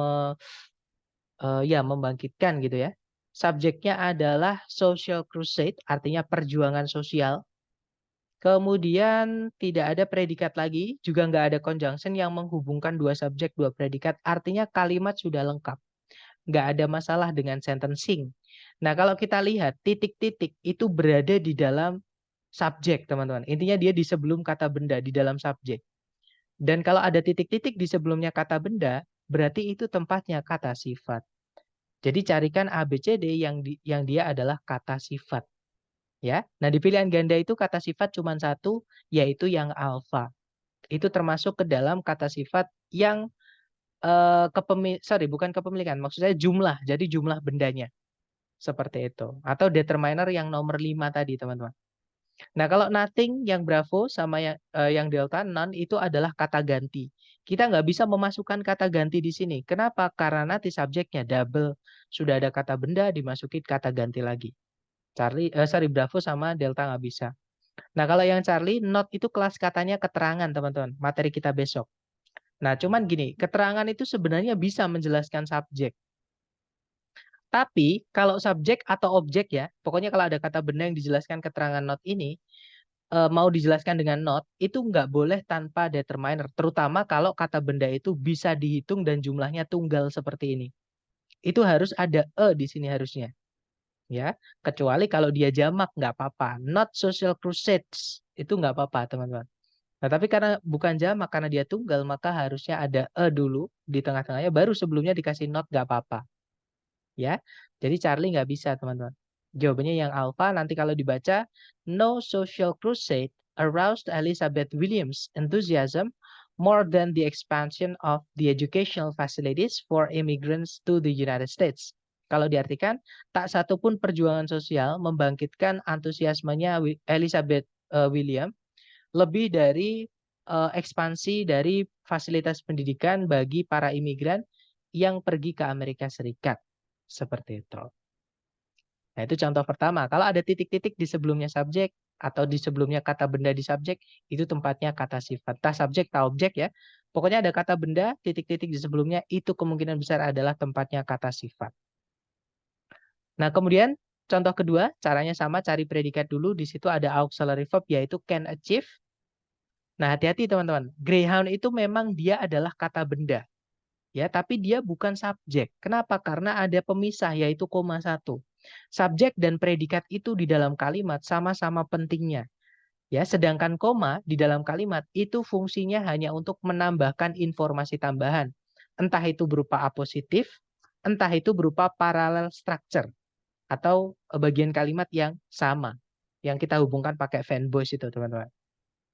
membangkitkan gitu ya. Subjeknya adalah social crusade, artinya perjuangan sosial. Kemudian tidak ada predikat lagi, juga nggak ada conjunction yang menghubungkan dua subjek, dua predikat. Artinya kalimat sudah lengkap. Nggak ada masalah dengan sentencing. Nah, kalau kita lihat titik-titik itu berada di dalam subjek, teman-teman. Intinya dia di sebelum kata benda, di dalam subjek. Dan kalau ada titik-titik di sebelumnya kata benda, berarti itu tempatnya kata sifat. Jadi carikan A, B, C, D yang dia adalah kata sifat. Ya. Nah, di pilihan ganda itu kata sifat cuma satu, yaitu yang alfa. Itu termasuk ke dalam kata sifat yang bukan kepemilikan, maksud saya jumlah. Jadi jumlah bendanya. Seperti itu. Atau determiner yang nomor 5 tadi, teman-teman. Nah, kalau nothing yang bravo sama yang delta none itu adalah kata ganti. Kita nggak bisa memasukkan kata ganti di sini. Kenapa? Karena nanti subjeknya double. Sudah ada kata benda, dimasukin kata ganti lagi. Bravo sama delta nggak bisa. Nah, kalau yang Charlie, not itu kelas katanya keterangan, teman-teman. Materi kita besok. Nah, cuman gini, keterangan itu sebenarnya bisa menjelaskan subjek. Tapi kalau subjek atau objek ya, pokoknya kalau ada kata benda yang dijelaskan keterangan not ini, mau dijelaskan dengan not, itu nggak boleh tanpa determiner. Terutama kalau kata benda itu bisa dihitung dan jumlahnya tunggal seperti ini. Itu harus ada di sini harusnya. Ya, kecuali kalau dia jamak nggak apa-apa. Not social crusades itu nggak apa-apa, teman-teman. Nah, tapi karena bukan jamak, karena dia tunggal, maka harusnya ada dulu di tengah-tengahnya, baru sebelumnya dikasih not nggak apa-apa. Ya, jadi Charlie nggak bisa, teman-teman. Jawabannya yang alpha. Nanti kalau dibaca, no social crusade aroused Elizabeth Williams' enthusiasm more than the expansion of the educational facilities for immigrants to the United States. Kalau diartikan, tak satupun perjuangan sosial membangkitkan antusiasmenya Elizabeth William lebih dari ekspansi dari fasilitas pendidikan bagi para imigran yang pergi ke Amerika Serikat. Seperti itu. Nah, itu contoh pertama. Kalau ada titik-titik di sebelumnya subjek atau di sebelumnya kata benda di subjek, itu tempatnya kata sifat. Tak subjek, tak objek ya. Pokoknya ada kata benda, titik-titik di sebelumnya, itu kemungkinan besar adalah tempatnya kata sifat. Nah, kemudian contoh kedua, caranya sama, cari predikat dulu. Di situ ada auxiliary verb, yaitu can achieve. Nah, hati-hati teman-teman. Greyhound itu memang dia adalah kata benda. Ya, tapi dia bukan subjek. Kenapa? Karena ada pemisah yaitu koma satu. Subjek dan predikat itu di dalam kalimat sama-sama pentingnya. Ya, sedangkan koma di dalam kalimat itu fungsinya hanya untuk menambahkan informasi tambahan. Entah itu berupa apositif, entah itu berupa parallel structure atau bagian kalimat yang sama yang kita hubungkan pakai fanboys itu, teman-teman.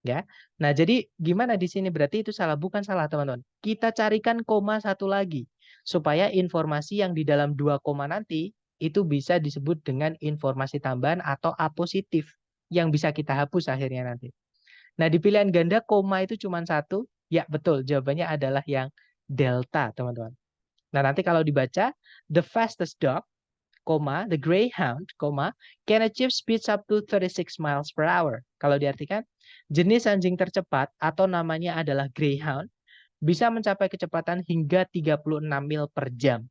Ya. Nah, jadi gimana di sini? Berarti itu salah, bukan salah, teman-teman. Kita carikan koma satu lagi supaya informasi yang di dalam dua koma nanti itu bisa disebut dengan informasi tambahan atau apositif yang bisa kita hapus akhirnya nanti. Nah, di pilihan ganda koma itu cuma satu. Ya, betul. Jawabannya adalah yang delta, teman-teman. Nah, nanti kalau dibaca, the fastest dog, the greyhound, can achieve speeds up to 36 miles per hour. Kalau diartikan, jenis anjing tercepat atau namanya adalah greyhound bisa mencapai kecepatan hingga 36 mil per jam.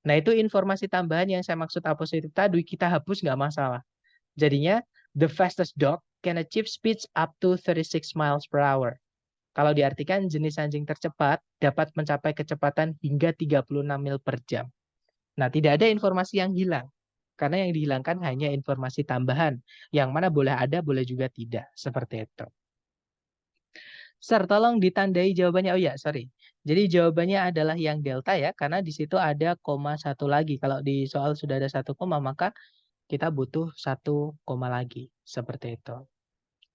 Nah, itu informasi tambahan yang saya maksud apositif tadi, kita hapus nggak masalah. Jadinya, the fastest dog can achieve speeds up to 36 miles per hour. Kalau diartikan, jenis anjing tercepat dapat mencapai kecepatan hingga 36 mil per jam. Nah, tidak ada informasi yang hilang. Karena yang dihilangkan hanya informasi tambahan. Yang mana boleh ada, boleh juga tidak. Seperti itu. Sir, tolong ditandai jawabannya. Oh ya, sorry. Jadi jawabannya adalah yang delta ya. Karena di situ ada koma satu lagi. Kalau di soal sudah ada satu koma, maka kita butuh satu koma lagi. Seperti itu.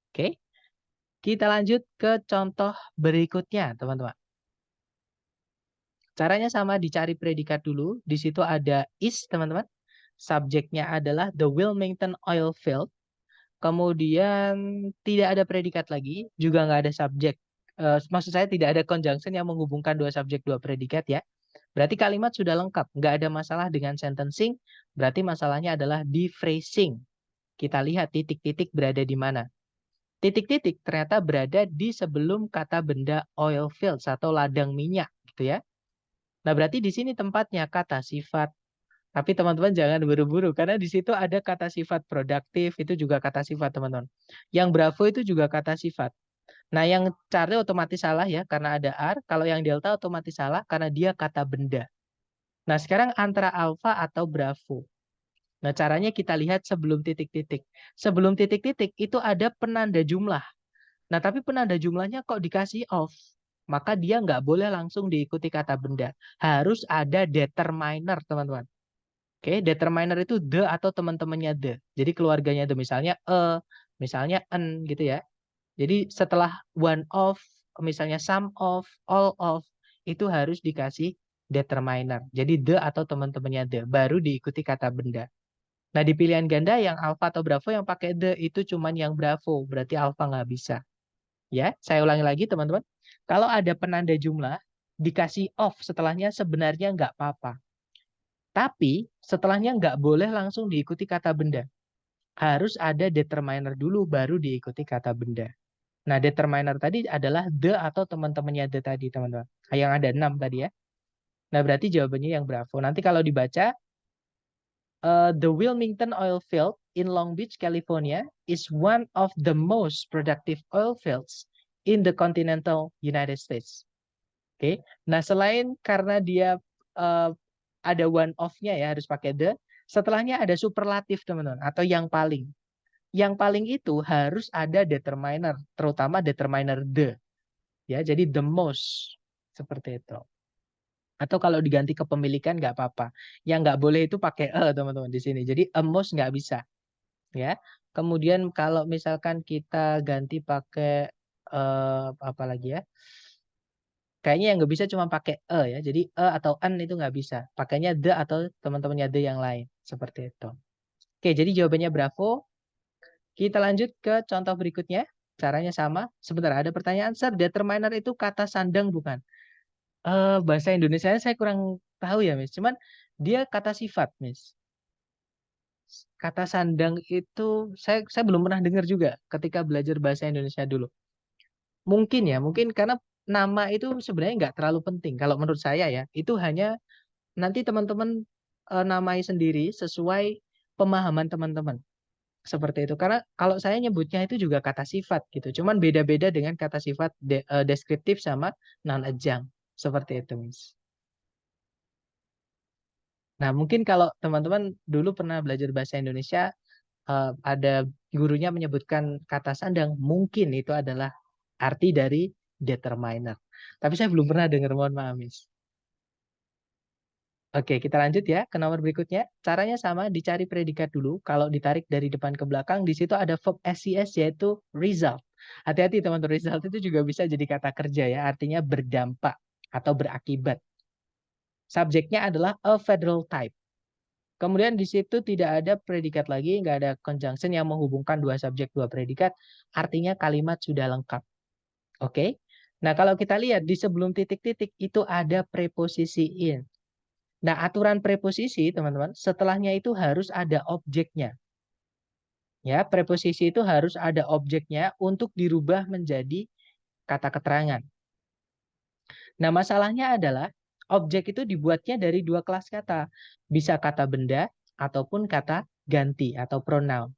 Oke. Kita lanjut ke contoh berikutnya, teman-teman. Caranya sama, dicari predikat dulu. Di situ ada is, teman-teman. Subjeknya adalah the Wilmington oil field. Kemudian tidak ada predikat lagi, juga nggak ada subjek. Maksud saya tidak ada conjunction yang menghubungkan dua subjek, dua predikat ya. Berarti kalimat sudah lengkap, nggak ada masalah dengan sentencing. Berarti masalahnya adalah di phrasing. Kita lihat titik-titik berada di mana. Titik-titik ternyata berada di sebelum kata benda oil fields atau ladang minyak, gitu ya. Nah, berarti di sini tempatnya kata sifat. Tapi teman-teman jangan buru-buru, karena di situ ada kata sifat produktif, itu juga kata sifat, teman-teman. Yang bravo itu juga kata sifat. Nah, yang cari otomatis salah ya, karena ada R. Kalau yang delta otomatis salah, karena dia kata benda. Nah, sekarang antara alfa atau bravo. Nah, caranya kita lihat sebelum titik-titik. Sebelum titik-titik itu ada penanda jumlah. Nah, tapi penanda jumlahnya kok dikasih off. Maka dia nggak boleh langsung diikuti kata benda. Harus ada determiner, teman-teman. Oke, determiner itu the atau teman-temannya the. Jadi keluarganya the, misalnya misalnya an gitu ya. Jadi setelah one of, misalnya some of, all of, itu harus dikasih determiner. Jadi the atau teman-temannya the, baru diikuti kata benda. Nah, di pilihan ganda yang alpha atau bravo yang pakai the itu cuman yang bravo, berarti alpha nggak bisa. Ya, saya ulangi lagi teman-teman. Kalau ada penanda jumlah, dikasih off setelahnya sebenarnya nggak apa-apa. Tapi setelahnya nggak boleh langsung diikuti kata benda. Harus ada determiner dulu baru diikuti kata benda. Nah, determiner tadi adalah the atau teman-temannya the tadi, teman-teman. Yang ada 6 tadi ya. Nah, berarti jawabannya yang bravo. Nanti kalau dibaca, the Wilmington oil field in Long Beach, California is one of the most productive oil fields in the continental United States. Oke. Nah, selain karena dia ada one off-nya ya, harus pakai the. Setelahnya ada superlatif, teman-teman, atau yang paling. Yang paling itu harus ada determiner, terutama determiner the. Ya, jadi the most. Seperti itu. Atau kalau diganti kepemilikan nggak apa-apa. Yang nggak boleh itu pakai teman-teman di sini. Jadi a most nggak bisa. Ya. Kemudian kalau misalkan kita ganti pakai apa lagi ya? Kayaknya yang nggak bisa cuma pakai ya. Jadi atau an itu nggak bisa. Pakainya the atau teman-temannya the yang lain. Seperti itu. Oke, jadi jawabannya bravo. Kita lanjut ke contoh berikutnya. Caranya sama. Sebentar, ada pertanyaan, Sir. Determiner itu kata sandang bukan? Bahasa Indonesia saya kurang tahu ya, Miss. Cuman dia kata sifat, Miss. Kata sandang itu saya belum pernah dengar juga ketika belajar bahasa Indonesia dulu. Mungkin ya, mungkin karena nama itu sebenarnya nggak terlalu penting. Kalau menurut saya ya, itu hanya nanti teman-teman namai sendiri sesuai pemahaman teman-teman. Seperti itu. Karena kalau saya nyebutnya itu juga kata sifat gitu. Cuman beda-beda dengan kata sifat deskriptif sama non-adjunct. Seperti itu, Miss. Nah, mungkin kalau teman-teman dulu pernah belajar bahasa Indonesia, ada gurunya menyebutkan kata sandang, mungkin itu adalah arti dari determiner. Tapi saya belum pernah dengar, mohon maaf, Miss. Oke, kita lanjut ya ke nomor berikutnya. Caranya sama, dicari predikat dulu. Kalau ditarik dari depan ke belakang, di situ ada verb SES yaitu result. Hati-hati teman-teman, result itu juga bisa jadi kata kerja ya, artinya berdampak atau berakibat. Subjeknya adalah a federal type. Kemudian di situ tidak ada predikat lagi, nggak ada conjunction yang menghubungkan dua subjek, dua predikat. Artinya kalimat sudah lengkap. Oke? Nah, kalau kita lihat di sebelum titik-titik itu ada preposisi in. Nah, aturan preposisi, teman-teman, setelahnya itu harus ada objeknya. Ya, preposisi itu harus ada objeknya untuk dirubah menjadi kata keterangan. Nah, masalahnya adalah objek itu dibuatnya dari dua kelas kata. Bisa kata benda ataupun kata ganti atau pronoun.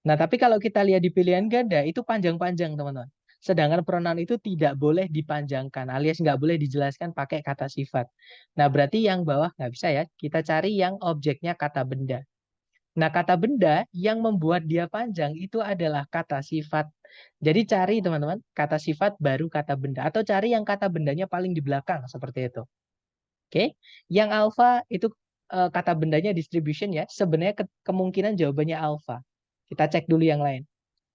Nah, tapi kalau kita lihat di pilihan ganda, itu panjang-panjang, teman-teman. Sedangkan pronoun itu tidak boleh dipanjangkan, alias nggak boleh dijelaskan pakai kata sifat. Nah, berarti yang bawah nggak bisa ya. Kita cari yang objeknya kata benda. Nah, kata benda yang membuat dia panjang itu adalah kata sifat. Jadi cari, teman-teman, kata sifat baru kata benda. Atau cari yang kata bendanya paling di belakang, seperti itu. Oke. Yang alfa itu kata bendanya distribution ya. Sebenarnya kemungkinan jawabannya alfa. Kita cek dulu yang lain.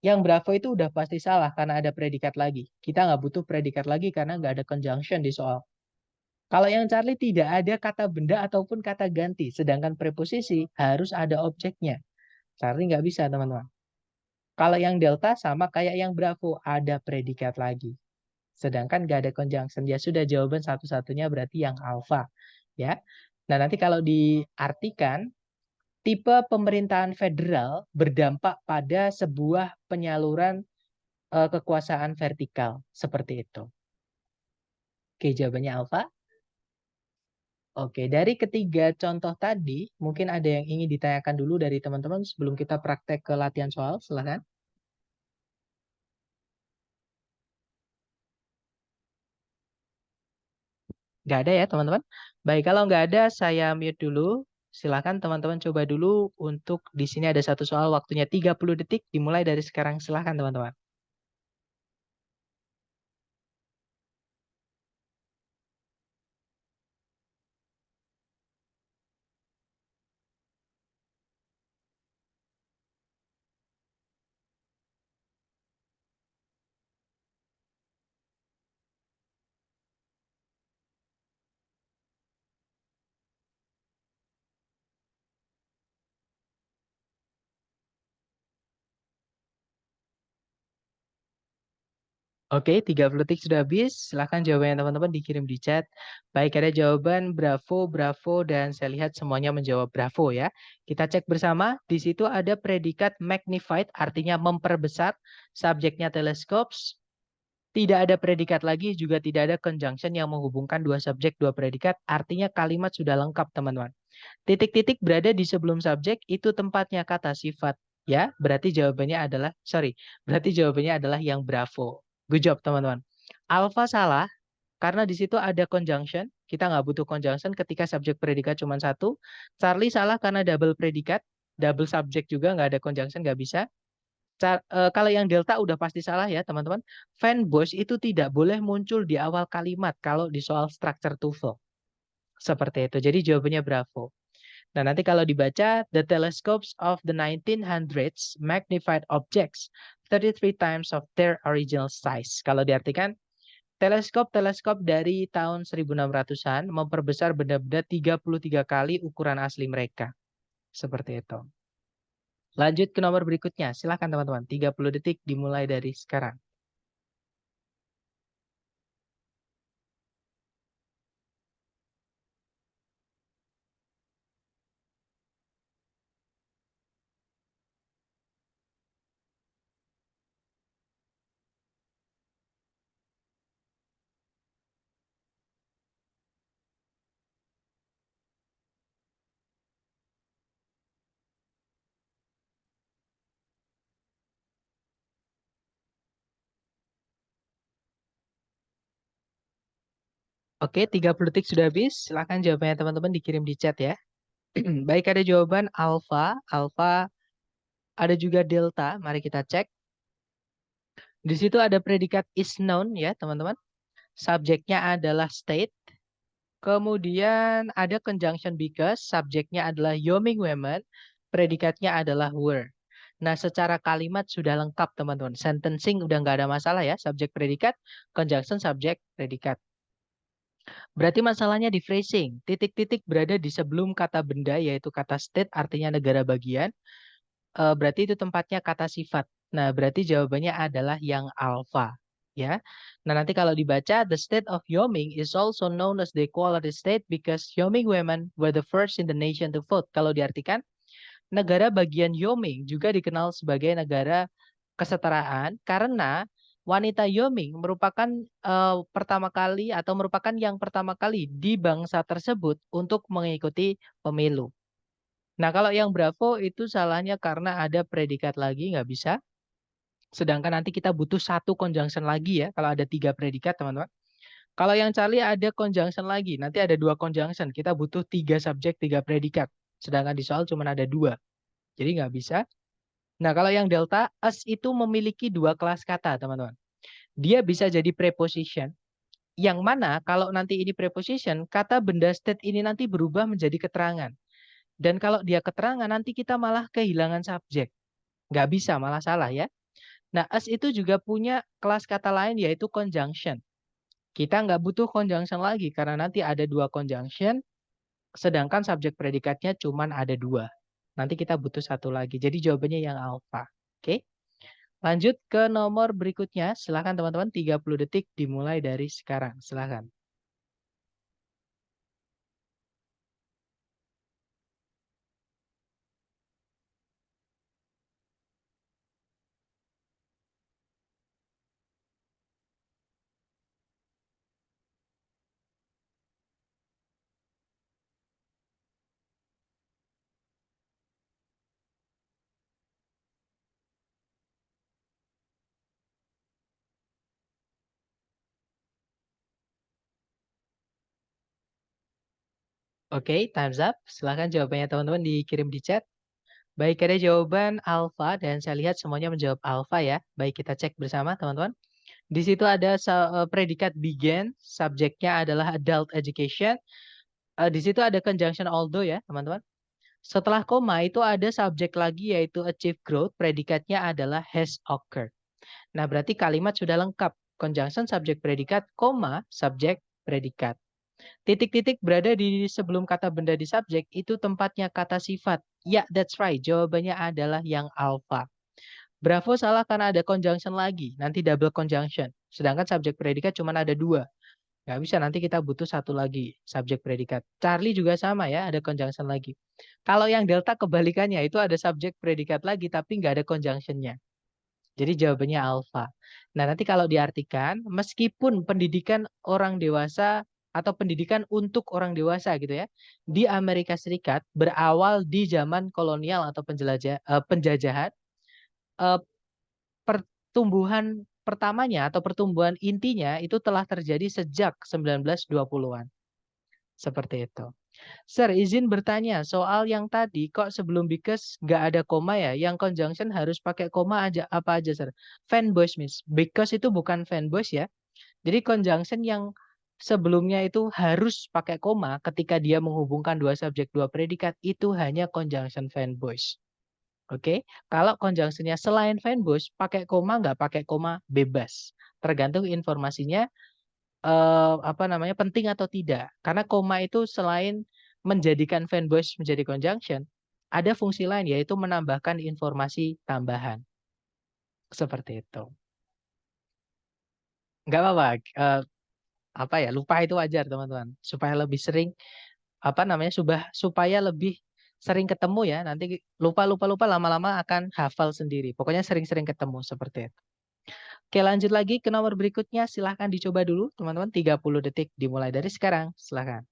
Yang Bravo itu udah pasti salah karena ada predikat lagi. Kita nggak butuh predikat lagi karena nggak ada conjunction di soal. Kalau yang Charlie tidak ada kata benda ataupun kata ganti. Sedangkan preposisi harus ada objeknya. Charlie nggak bisa, teman-teman. Kalau yang Delta sama kayak yang Bravo. Ada predikat lagi. Sedangkan nggak ada conjunction. Ya sudah, jawaban satu-satunya berarti yang alpha. Ya. Nah, nanti kalau diartikan, tipe pemerintahan federal berdampak pada sebuah penyaluran kekuasaan vertikal seperti itu. Oke, jawabannya alfa. Oke, dari ketiga contoh tadi, mungkin ada yang ingin ditanyakan dulu dari teman-teman sebelum kita praktek ke latihan soal. Silahkan. Nggak ada ya, teman-teman? Baik, kalau nggak ada, saya mute dulu. Silahkan teman-teman coba dulu untuk di sini ada satu soal waktunya 30 detik, dimulai dari sekarang. Silahkan, teman-teman. Oke, 30 detik sudah habis. Silahkan jawabannya teman-teman dikirim di chat. Baik, ada jawaban Bravo, Bravo, dan saya lihat semuanya menjawab Bravo ya. Kita cek bersama. Di situ ada predikat magnified, artinya memperbesar. Subjeknya telescopes. Tidak ada predikat lagi, juga tidak ada conjunction yang menghubungkan dua subjek, dua predikat. Artinya kalimat sudah lengkap, teman-teman. Titik-titik berada di sebelum subjek, itu tempatnya kata sifat. Ya, berarti jawabannya adalah, sorry, berarti jawabannya adalah yang Bravo. Good job, teman-teman. Alpha salah, karena di situ ada conjunction. Kita nggak butuh conjunction ketika subjek predikat cuma satu. Charlie salah karena double predikat. Double subjek juga nggak ada conjunction, nggak bisa. Kalau yang delta udah pasti salah ya, teman-teman. Fanboys itu tidak boleh muncul di awal kalimat kalau di soal structure TOEFL. Seperti itu. Jadi jawabannya Bravo. Nah, nanti kalau dibaca, the telescopes of the 1900s magnified objects 33 times of their original size. Kalau diartikan, teleskop-teleskop dari tahun 1600-an memperbesar benda-benda 33 kali ukuran asli mereka. Seperti itu. Lanjut ke nomor berikutnya. Silakan teman-teman. 30 detik dimulai dari sekarang. Oke, 30 detik sudah habis. Silahkan jawabannya teman-teman dikirim di chat ya. Baik, ada jawaban alpha, alpha, ada juga delta. Mari kita cek. Di situ ada predikat is known ya, teman-teman. Subjeknya adalah state. Kemudian ada conjunction because, subjeknya adalah Yoming women, predikatnya adalah were. Nah, secara kalimat sudah lengkap, teman-teman. Sentencing udah nggak ada masalah ya. Subjek predikat, conjunction subjek predikat. Berarti masalahnya di phrasing. Titik-titik berada di sebelum kata benda, yaitu kata state, artinya negara bagian. Berarti itu tempatnya kata sifat. Nah, berarti jawabannya adalah yang alpha. Ya. Nah, nanti kalau dibaca, the state of Wyoming is also known as the equality state because Wyoming women were the first in the nation to vote. Kalau diartikan, negara bagian Wyoming juga dikenal sebagai negara kesetaraan karena wanita Wyoming merupakan pertama kali atau merupakan yang pertama kali di bangsa tersebut untuk mengikuti pemilu. Nah, kalau yang Bravo itu salahnya karena ada predikat lagi, nggak bisa. Sedangkan nanti kita butuh satu conjunction lagi ya, kalau ada 3 predikat, teman-teman. Kalau yang Charlie ada conjunction lagi, nanti ada 2 conjunction. Kita butuh 3 subjek, 3 predikat. Sedangkan di soal cuma ada 2. Jadi nggak bisa. Nah, kalau yang Delta, as itu memiliki 2 kelas kata, teman-teman. Dia bisa jadi preposition, yang mana kalau nanti ini preposition, kata benda state ini nanti berubah menjadi keterangan. Dan kalau dia keterangan, nanti kita malah kehilangan subjek. Nggak bisa, malah salah ya. Nah, as itu juga punya kelas kata lain yaitu conjunction. Kita nggak butuh conjunction lagi karena nanti ada 2 conjunction, sedangkan subjek predikatnya cuma ada 2. Nanti kita butuh satu lagi. Jadi jawabannya yang alpha. Oke. Lanjut ke nomor berikutnya. Silahkan teman-teman, 30 detik dimulai dari sekarang. Silahkan. Oke, time's up. Silahkan jawabannya teman-teman dikirim di chat. Baik, ada jawaban alpha dan saya lihat semuanya menjawab alpha ya. Baik, kita cek bersama teman-teman. Di situ ada predikat began, subjeknya adalah adult education. Di situ ada conjunction although ya, teman-teman. Setelah koma itu ada subjek lagi yaitu achieve growth, predikatnya adalah has occurred. Nah, berarti kalimat sudah lengkap. Conjunction subjek predikat, koma subjek predikat. Titik-titik berada di sebelum kata benda di subjek itu tempatnya kata sifat. Ya, that's right. Jawabannya adalah yang alpha. Bravo salah karena ada conjunction lagi. Nanti double conjunction. Sedangkan subjek predikat cuma ada 2. Nggak bisa, nanti kita butuh satu lagi subjek predikat. Charlie juga sama ya, ada conjunction lagi. Kalau yang delta kebalikannya, itu ada subjek predikat lagi, tapi nggak ada conjunctionnya. Jadi jawabannya alpha. Nah, nanti kalau diartikan, meskipun pendidikan orang dewasa atau pendidikan untuk orang dewasa gitu ya, di Amerika Serikat berawal di zaman kolonial atau penjajahan, eh, pertumbuhan pertamanya atau pertumbuhan intinya itu telah terjadi sejak 1920-an. Seperti itu. Sir, izin bertanya, soal yang tadi kok sebelum because nggak ada koma ya? Yang conjunction harus pakai koma aja apa aja, Sir? Fanboys, Miss. Because itu bukan fanboys ya. Jadi conjunction yang sebelumnya itu harus pakai koma ketika dia menghubungkan dua subjek, dua predikat, itu hanya conjunction fanboys. Oke, kalau conjunctionnya selain fanboys, pakai koma nggak pakai koma bebas. Tergantung informasinya apa namanya penting atau tidak. Karena koma itu selain menjadikan fanboys menjadi conjunction, ada fungsi lain yaitu menambahkan informasi tambahan. Seperti itu. Nggak apa-apa. Apa ya, lupa itu wajar teman-teman. Supaya lebih sering, apa namanya, supaya lebih sering ketemu ya. Nanti lupa-lupa-lupa lama-lama akan hafal sendiri. Pokoknya sering-sering ketemu seperti itu. Oke, lanjut lagi ke nomor berikutnya. Silahkan dicoba dulu teman-teman. 30 detik dimulai dari sekarang. Silahkan.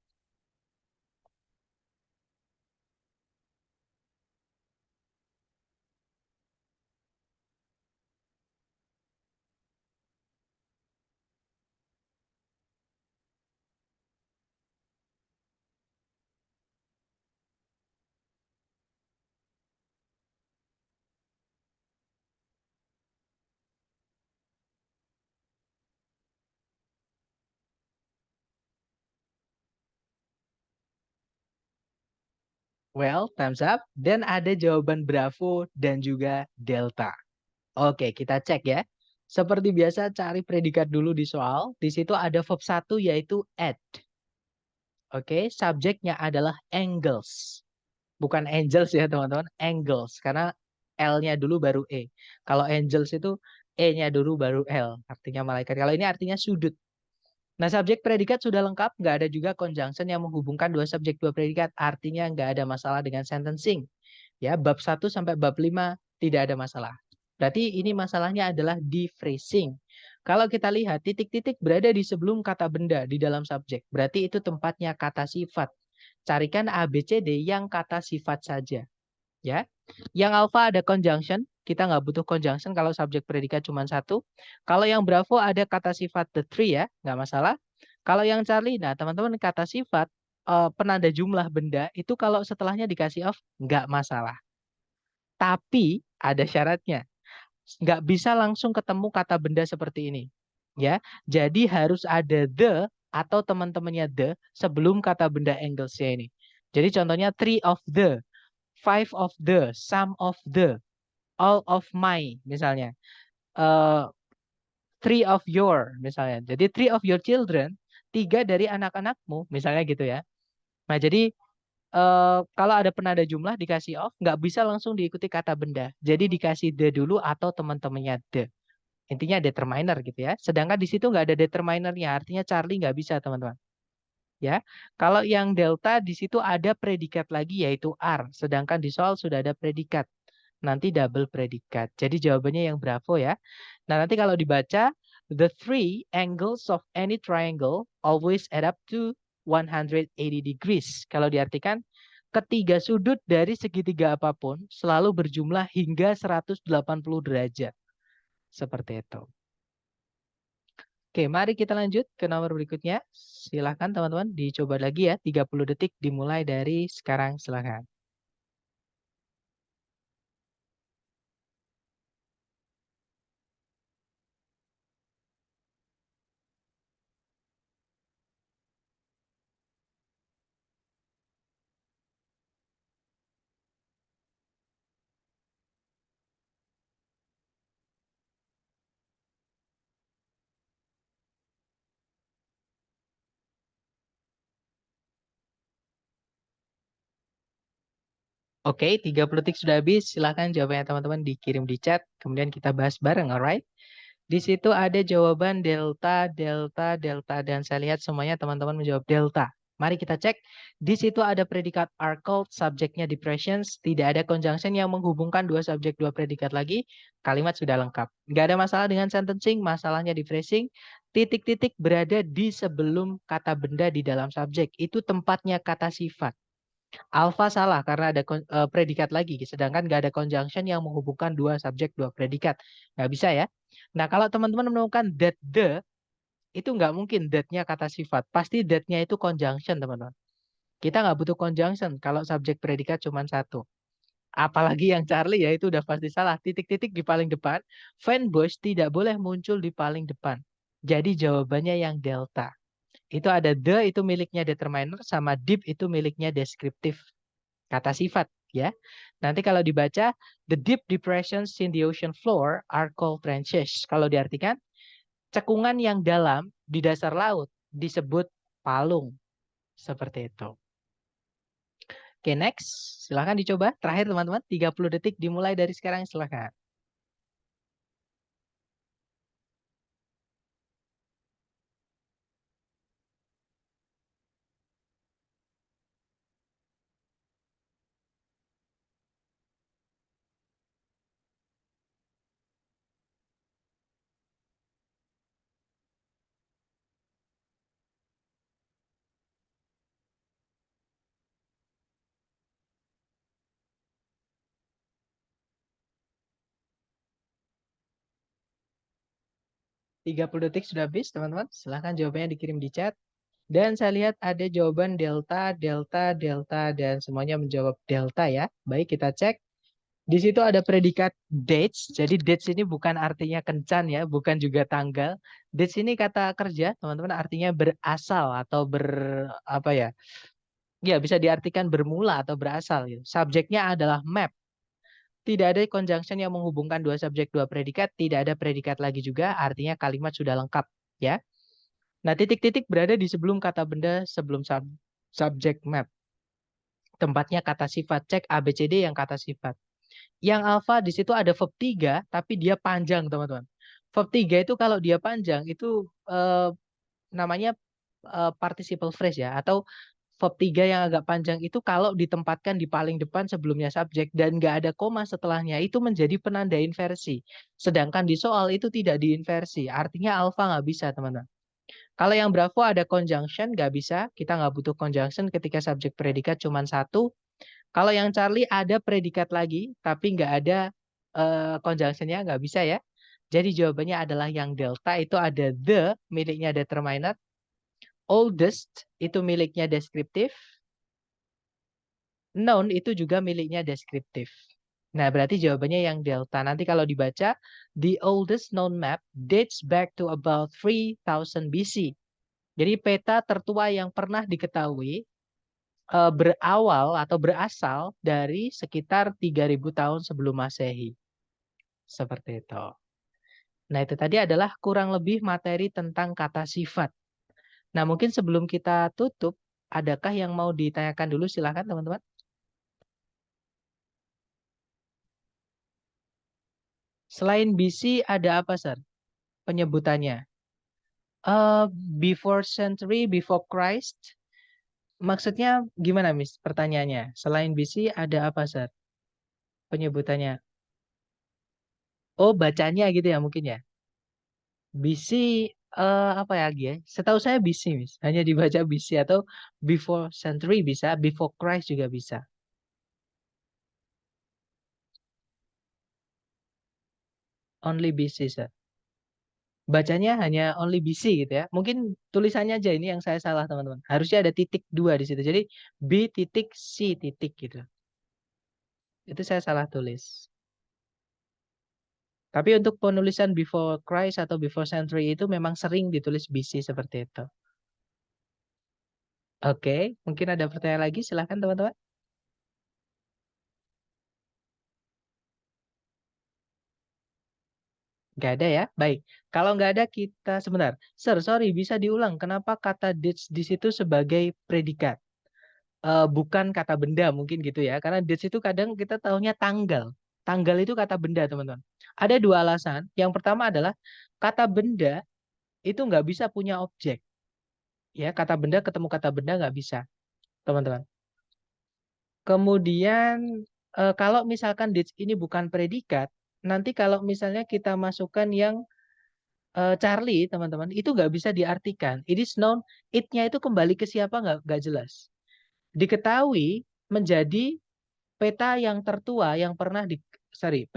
Well, thumbs up. Dan ada jawaban Bravo dan juga Delta. Oke, kita cek ya. Seperti biasa cari predikat dulu di soal. Di situ ada verb 1 yaitu at. Oke, subjeknya adalah angles. Bukan angels ya teman-teman, angles. Karena L-nya dulu baru E. Kalau angels itu E-nya dulu baru L. Artinya malaikat. Kalau ini artinya sudut. Nah, subjek predikat sudah lengkap. Nggak ada juga conjunction yang menghubungkan dua subjek dua predikat. Artinya nggak ada masalah dengan sentencing. Ya, bab 1 sampai bab 5 tidak ada masalah. Berarti ini masalahnya adalah di phrasing. Kalau kita lihat titik-titik berada di sebelum kata benda di dalam subjek. Berarti itu tempatnya kata sifat. Carikan A, B, C, D yang kata sifat saja. Ya, yang alpha ada conjunction. Kita nggak butuh conjunction kalau subjek predikat cuma satu. Kalau yang Bravo ada kata sifat the three ya, nggak masalah. Kalau yang Charlie, nah teman-teman kata sifat penanda jumlah benda itu kalau setelahnya dikasih off nggak masalah. Tapi ada syaratnya. Nggak bisa langsung ketemu kata benda seperti ini. Ya, jadi harus ada the atau teman-temannya the sebelum kata benda anglesnya ini. Jadi contohnya three of the, five of the, some of the, all of my misalnya. Uh, three of your misalnya. Jadi three of your children, tiga dari anak-anakmu misalnya gitu ya. Nah, jadi kalau ada penanda jumlah dikasih off, nggak bisa langsung diikuti kata benda. Jadi dikasih the dulu atau teman-temannya the. Intinya determiner gitu ya. Sedangkan di situ nggak ada determinernya, artinya Charlie nggak bisa teman-teman. Ya, kalau yang delta di situ ada predikat lagi yaitu are. Sedangkan di soal sudah ada predikat. Nanti double predikat. Jadi jawabannya yang Bravo ya. Nah nanti kalau dibaca, the three angles of any triangle always add up to 180 degrees. Kalau diartikan, ketiga sudut dari segitiga apapun selalu berjumlah hingga 180 derajat. Seperti itu. Oke, mari kita lanjut ke nomor berikutnya. Silahkan teman-teman dicoba lagi ya. 30 detik dimulai dari sekarang. Silahkan. Oke, 30 detik sudah habis. Silahkan jawabannya teman-teman dikirim di chat. Kemudian kita bahas bareng, alright? Di situ ada jawaban delta, delta, delta. Dan saya lihat semuanya teman-teman menjawab delta. Mari kita cek. Di situ ada predikat are called, subjeknya depressions. Tidak ada conjunction yang menghubungkan dua subjek, dua predikat lagi. Kalimat sudah lengkap. Nggak ada masalah dengan sentencing, masalahnya di phrasing. Titik-titik berada di sebelum kata benda di dalam subjek. Itu tempatnya kata sifat. Alpha salah karena ada predikat lagi, sedangkan nggak ada conjunction yang menghubungkan dua subjek, dua predikat. Nggak bisa ya. Nah, kalau teman-teman menemukan that the, itu nggak mungkin that-nya kata sifat. Pasti that-nya itu conjunction, teman-teman. Kita nggak butuh conjunction kalau subjek predikat cuma satu. Apalagi yang Charlie ya itu udah pasti salah. Titik-titik di paling depan. Fanboys tidak boleh muncul di paling depan. Jadi jawabannya yang delta. Itu ada the itu miliknya determiner sama deep itu miliknya deskriptif. Kata sifat ya. Nanti kalau dibaca the deep depressions in the ocean floor are called trenches. Kalau diartikan cekungan yang dalam di dasar laut disebut palung. Seperti itu. Oke, next. Silahkan dicoba. Terakhir teman-teman, 30 detik dimulai dari sekarang. Silahkan. 30 detik sudah habis, teman-teman. Silahkan jawabannya dikirim di chat. Dan saya lihat ada jawaban delta, delta, delta, dan semuanya menjawab delta ya. Baik, kita cek. Di situ ada predikat dates. Jadi dates ini bukan artinya kencan ya, bukan juga tanggal. Dates ini kata kerja, teman-teman, artinya berasal atau apa ya? Ya, bisa diartikan bermula atau berasal gitu. Subjeknya adalah map. Tidak ada conjunction yang menghubungkan dua subjek, dua predikat, tidak ada predikat lagi juga, artinya kalimat sudah lengkap, ya. Nah, titik-titik berada di sebelum kata benda, sebelum subjek map. Tempatnya kata sifat, cek ABCD yang kata sifat. Yang alpha di situ ada verb 3, tapi dia panjang, teman-teman. Verb 3 itu kalau dia panjang, itu namanya participle phrase ya, atau verb 3 yang agak panjang itu kalau ditempatkan di paling depan sebelumnya subjek dan nggak ada koma setelahnya, itu menjadi penanda inversi. Sedangkan di soal itu tidak diinversi, artinya alpha nggak bisa, teman-teman. Kalau yang Bravo ada conjunction, nggak bisa. Kita nggak butuh conjunction ketika subjek predikat cuma satu. Kalau yang Charlie ada predikat lagi, tapi nggak ada conjunctionnya, nggak bisa ya. Jadi jawabannya adalah yang delta, itu ada the, miliknya determiner. Oldest, itu miliknya deskriptif. Known, itu juga miliknya deskriptif. Nah, berarti jawabannya yang delta. Nanti kalau dibaca, the oldest known map dates back to about 3000 BC. Jadi peta tertua yang pernah diketahui berawal atau berasal dari sekitar 3000 tahun sebelum Masehi. Seperti itu. Nah, itu tadi adalah kurang lebih materi tentang kata sifat. Nah, mungkin sebelum kita tutup, adakah yang mau ditanyakan dulu? Silahkan, teman-teman. Selain BC, ada apa, Sir? Penyebutannya. Before century, before Christ. Maksudnya gimana, Miss? Pertanyaannya. Selain BC, ada apa, Sir? Penyebutannya. Oh, bacanya gitu ya mungkin ya. BC apa ya lagi ya? Setahu saya BC, Miss. Hanya dibaca BC atau before century bisa, before Christ juga bisa. Only BC, Sir. Bacanya hanya only BC gitu ya. Mungkin tulisannya aja ini yang saya salah, teman-teman. Harusnya ada titik dua di situ. Jadi B titik C titik gitu. Itu saya salah tulis. Tapi untuk penulisan before Christ atau before century itu memang sering ditulis BC seperti itu. Oke, mungkin ada pertanyaan lagi. Silahkan, teman-teman. Nggak ada ya? Baik. Kalau nggak ada kita sebentar. Sir, sorry, bisa diulang. Kenapa kata dates di situ sebagai predikat? Bukan kata benda mungkin gitu ya. Karena dates itu kadang kita tahunya tanggal. Tanggal itu kata benda, teman-teman. Ada dua alasan. Yang pertama adalah kata benda itu nggak bisa punya objek. Ya, kata benda ketemu kata benda nggak bisa, teman-teman. Kemudian kalau misalkan dates ini bukan predikat, nanti kalau misalnya kita masukkan yang Charlie, teman-teman, itu nggak bisa diartikan. It is known, it-nya itu kembali ke siapa nggak jelas. Diketahui menjadi peta yang tertua yang pernah sorry,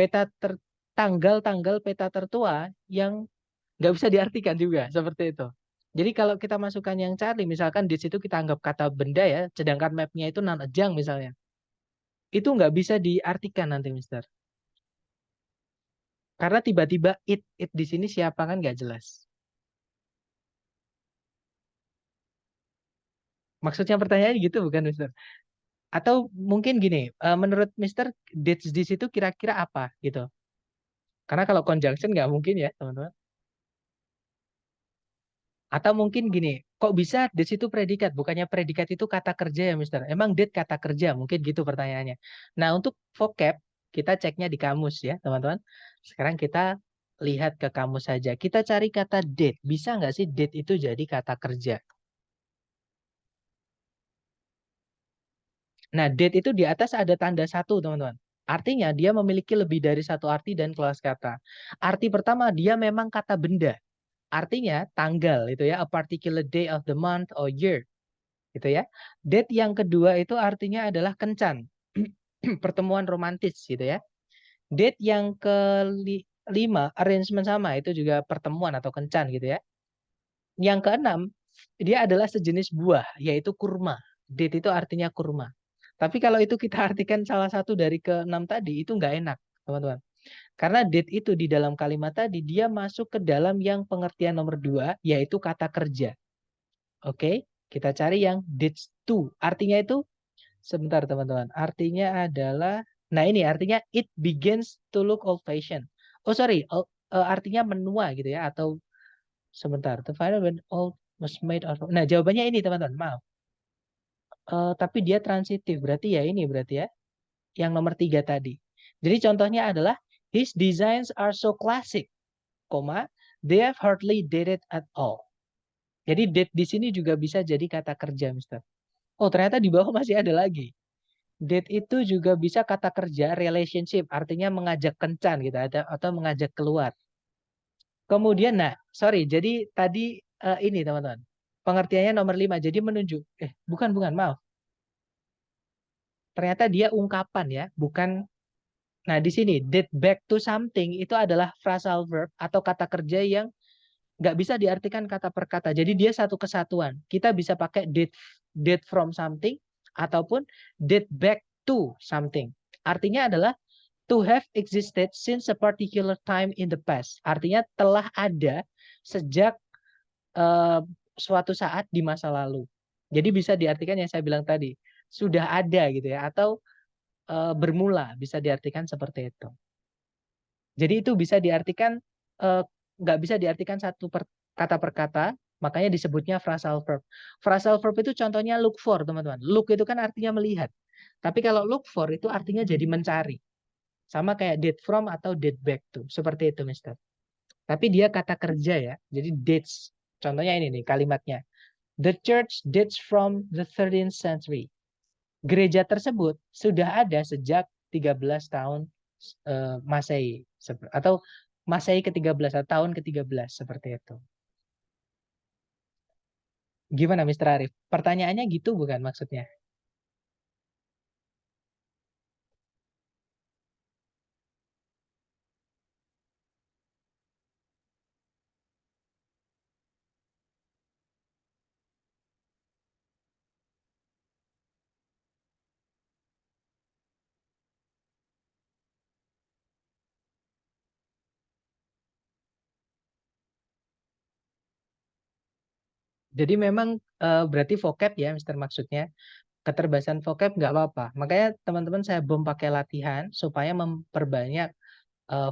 tanggal-tanggal peta tertua yang nggak bisa diartikan juga seperti itu. Jadi kalau kita masukkan yang Charlie, misalkan di situ kita anggap kata benda ya, sedangkan mapnya itu Nanejang misalnya, itu nggak bisa diartikan nanti, Mister. Karena tiba-tiba it di sini siapa kan nggak jelas. Maksudnya pertanyaan gitu bukan, Mister? Atau mungkin gini, menurut Mister, dates di situ kira-kira apa gitu? Karena kalau conjunction nggak mungkin ya, teman-teman. Atau mungkin gini, kok bisa dates itu predikat? Bukannya predikat itu kata kerja ya, Mister? Emang date kata kerja? Mungkin gitu pertanyaannya. Nah, untuk vocab, kita ceknya di kamus ya, teman-teman. Sekarang kita lihat ke kamus saja. Kita cari kata date. Bisa nggak sih date itu jadi kata kerja? Nah, date itu di atas ada tanda satu, teman-teman. Artinya dia memiliki lebih dari satu arti dan kelas kata. Arti pertama, dia memang kata benda. Artinya tanggal itu ya, a particular day of the month or year. Gitu ya. Date yang kedua itu artinya adalah kencan. Pertemuan romantis gitu ya. Date yang kelima, arrangement sama, itu juga pertemuan atau kencan gitu ya. Yang keenam, dia adalah sejenis buah, yaitu kurma. Date itu artinya kurma. Tapi kalau itu kita artikan salah satu dari keenam tadi, itu nggak enak, teman-teman. Karena date itu di dalam kalimat tadi, dia masuk ke dalam yang pengertian nomor dua, yaitu kata kerja. Oke? Kita cari yang dates to. Artinya itu, sebentar teman-teman. Artinya adalah, nah ini artinya it begins to look old fashioned. Oh sorry, artinya menua gitu ya. Atau sebentar, the final when old was made of. Nah jawabannya ini teman-teman, maaf. Tapi dia transitif, berarti ya ini berarti ya. Yang nomor 3 tadi. Jadi contohnya adalah, his designs are so classic, they have hardly dated at all. Jadi date di sini juga bisa jadi kata kerja, Mister. Oh, ternyata di bawah masih ada lagi. Date itu juga bisa kata kerja relationship, artinya mengajak kencan gitu, atau mengajak keluar. Kemudian, nah, sorry, jadi tadi ini teman-teman, pengertiannya nomor 5, jadi menunjuk. Bukan, maaf. Ternyata dia ungkapan ya, bukan. Nah, di sini date back to something itu adalah phrasal verb atau kata kerja yang nggak bisa diartikan kata per kata. Jadi dia satu kesatuan. Kita bisa pakai date from something ataupun date back to something. Artinya adalah to have existed since a particular time in the past. Artinya telah ada sejak suatu saat di masa lalu. Jadi bisa diartikan yang saya bilang tadi, sudah ada gitu ya, atau bermula, bisa diartikan seperti itu. Jadi itu bisa diartikan, nggak bisa diartikan kata per kata, makanya disebutnya phrasal verb. Phrasal verb itu contohnya look for, teman-teman. Look itu kan artinya melihat. Tapi kalau look for itu artinya jadi mencari. Sama kayak date from atau date back to. Seperti itu, Mister. Tapi dia kata kerja ya. Jadi dates. Contohnya ini nih kalimatnya. The church dates from the 13th century. Gereja tersebut sudah ada sejak 13 tahun Masehi, atau Masehi ke-13 atau tahun ke-13, seperti itu. Gimana Mr. Arif? Pertanyaannya gitu bukan maksudnya? Jadi memang berarti vocab ya Mr. maksudnya. Keterbatasan vocab nggak apa-apa. Makanya teman-teman saya belum pakai latihan supaya memperbanyak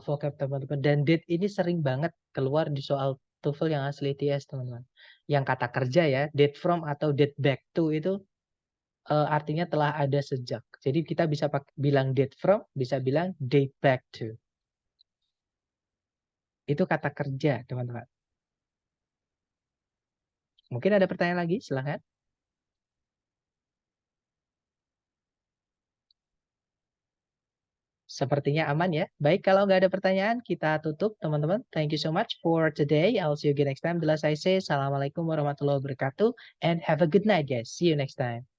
vocab teman-teman. Dan date ini sering banget keluar di soal TOEFL yang asli ITS teman-teman. Yang kata kerja ya, date from atau date back to itu artinya telah ada sejak. Jadi kita bisa bilang date from, bisa bilang date back to. Itu kata kerja teman-teman. Mungkin ada pertanyaan lagi, silahkan. Sepertinya aman ya. Baik, kalau nggak ada pertanyaan, kita tutup teman-teman. Thank you so much for today. I'll see you again next time. Bila saya say, Assalamualaikum warahmatullahi wabarakatuh. And have a good night guys. See you next time.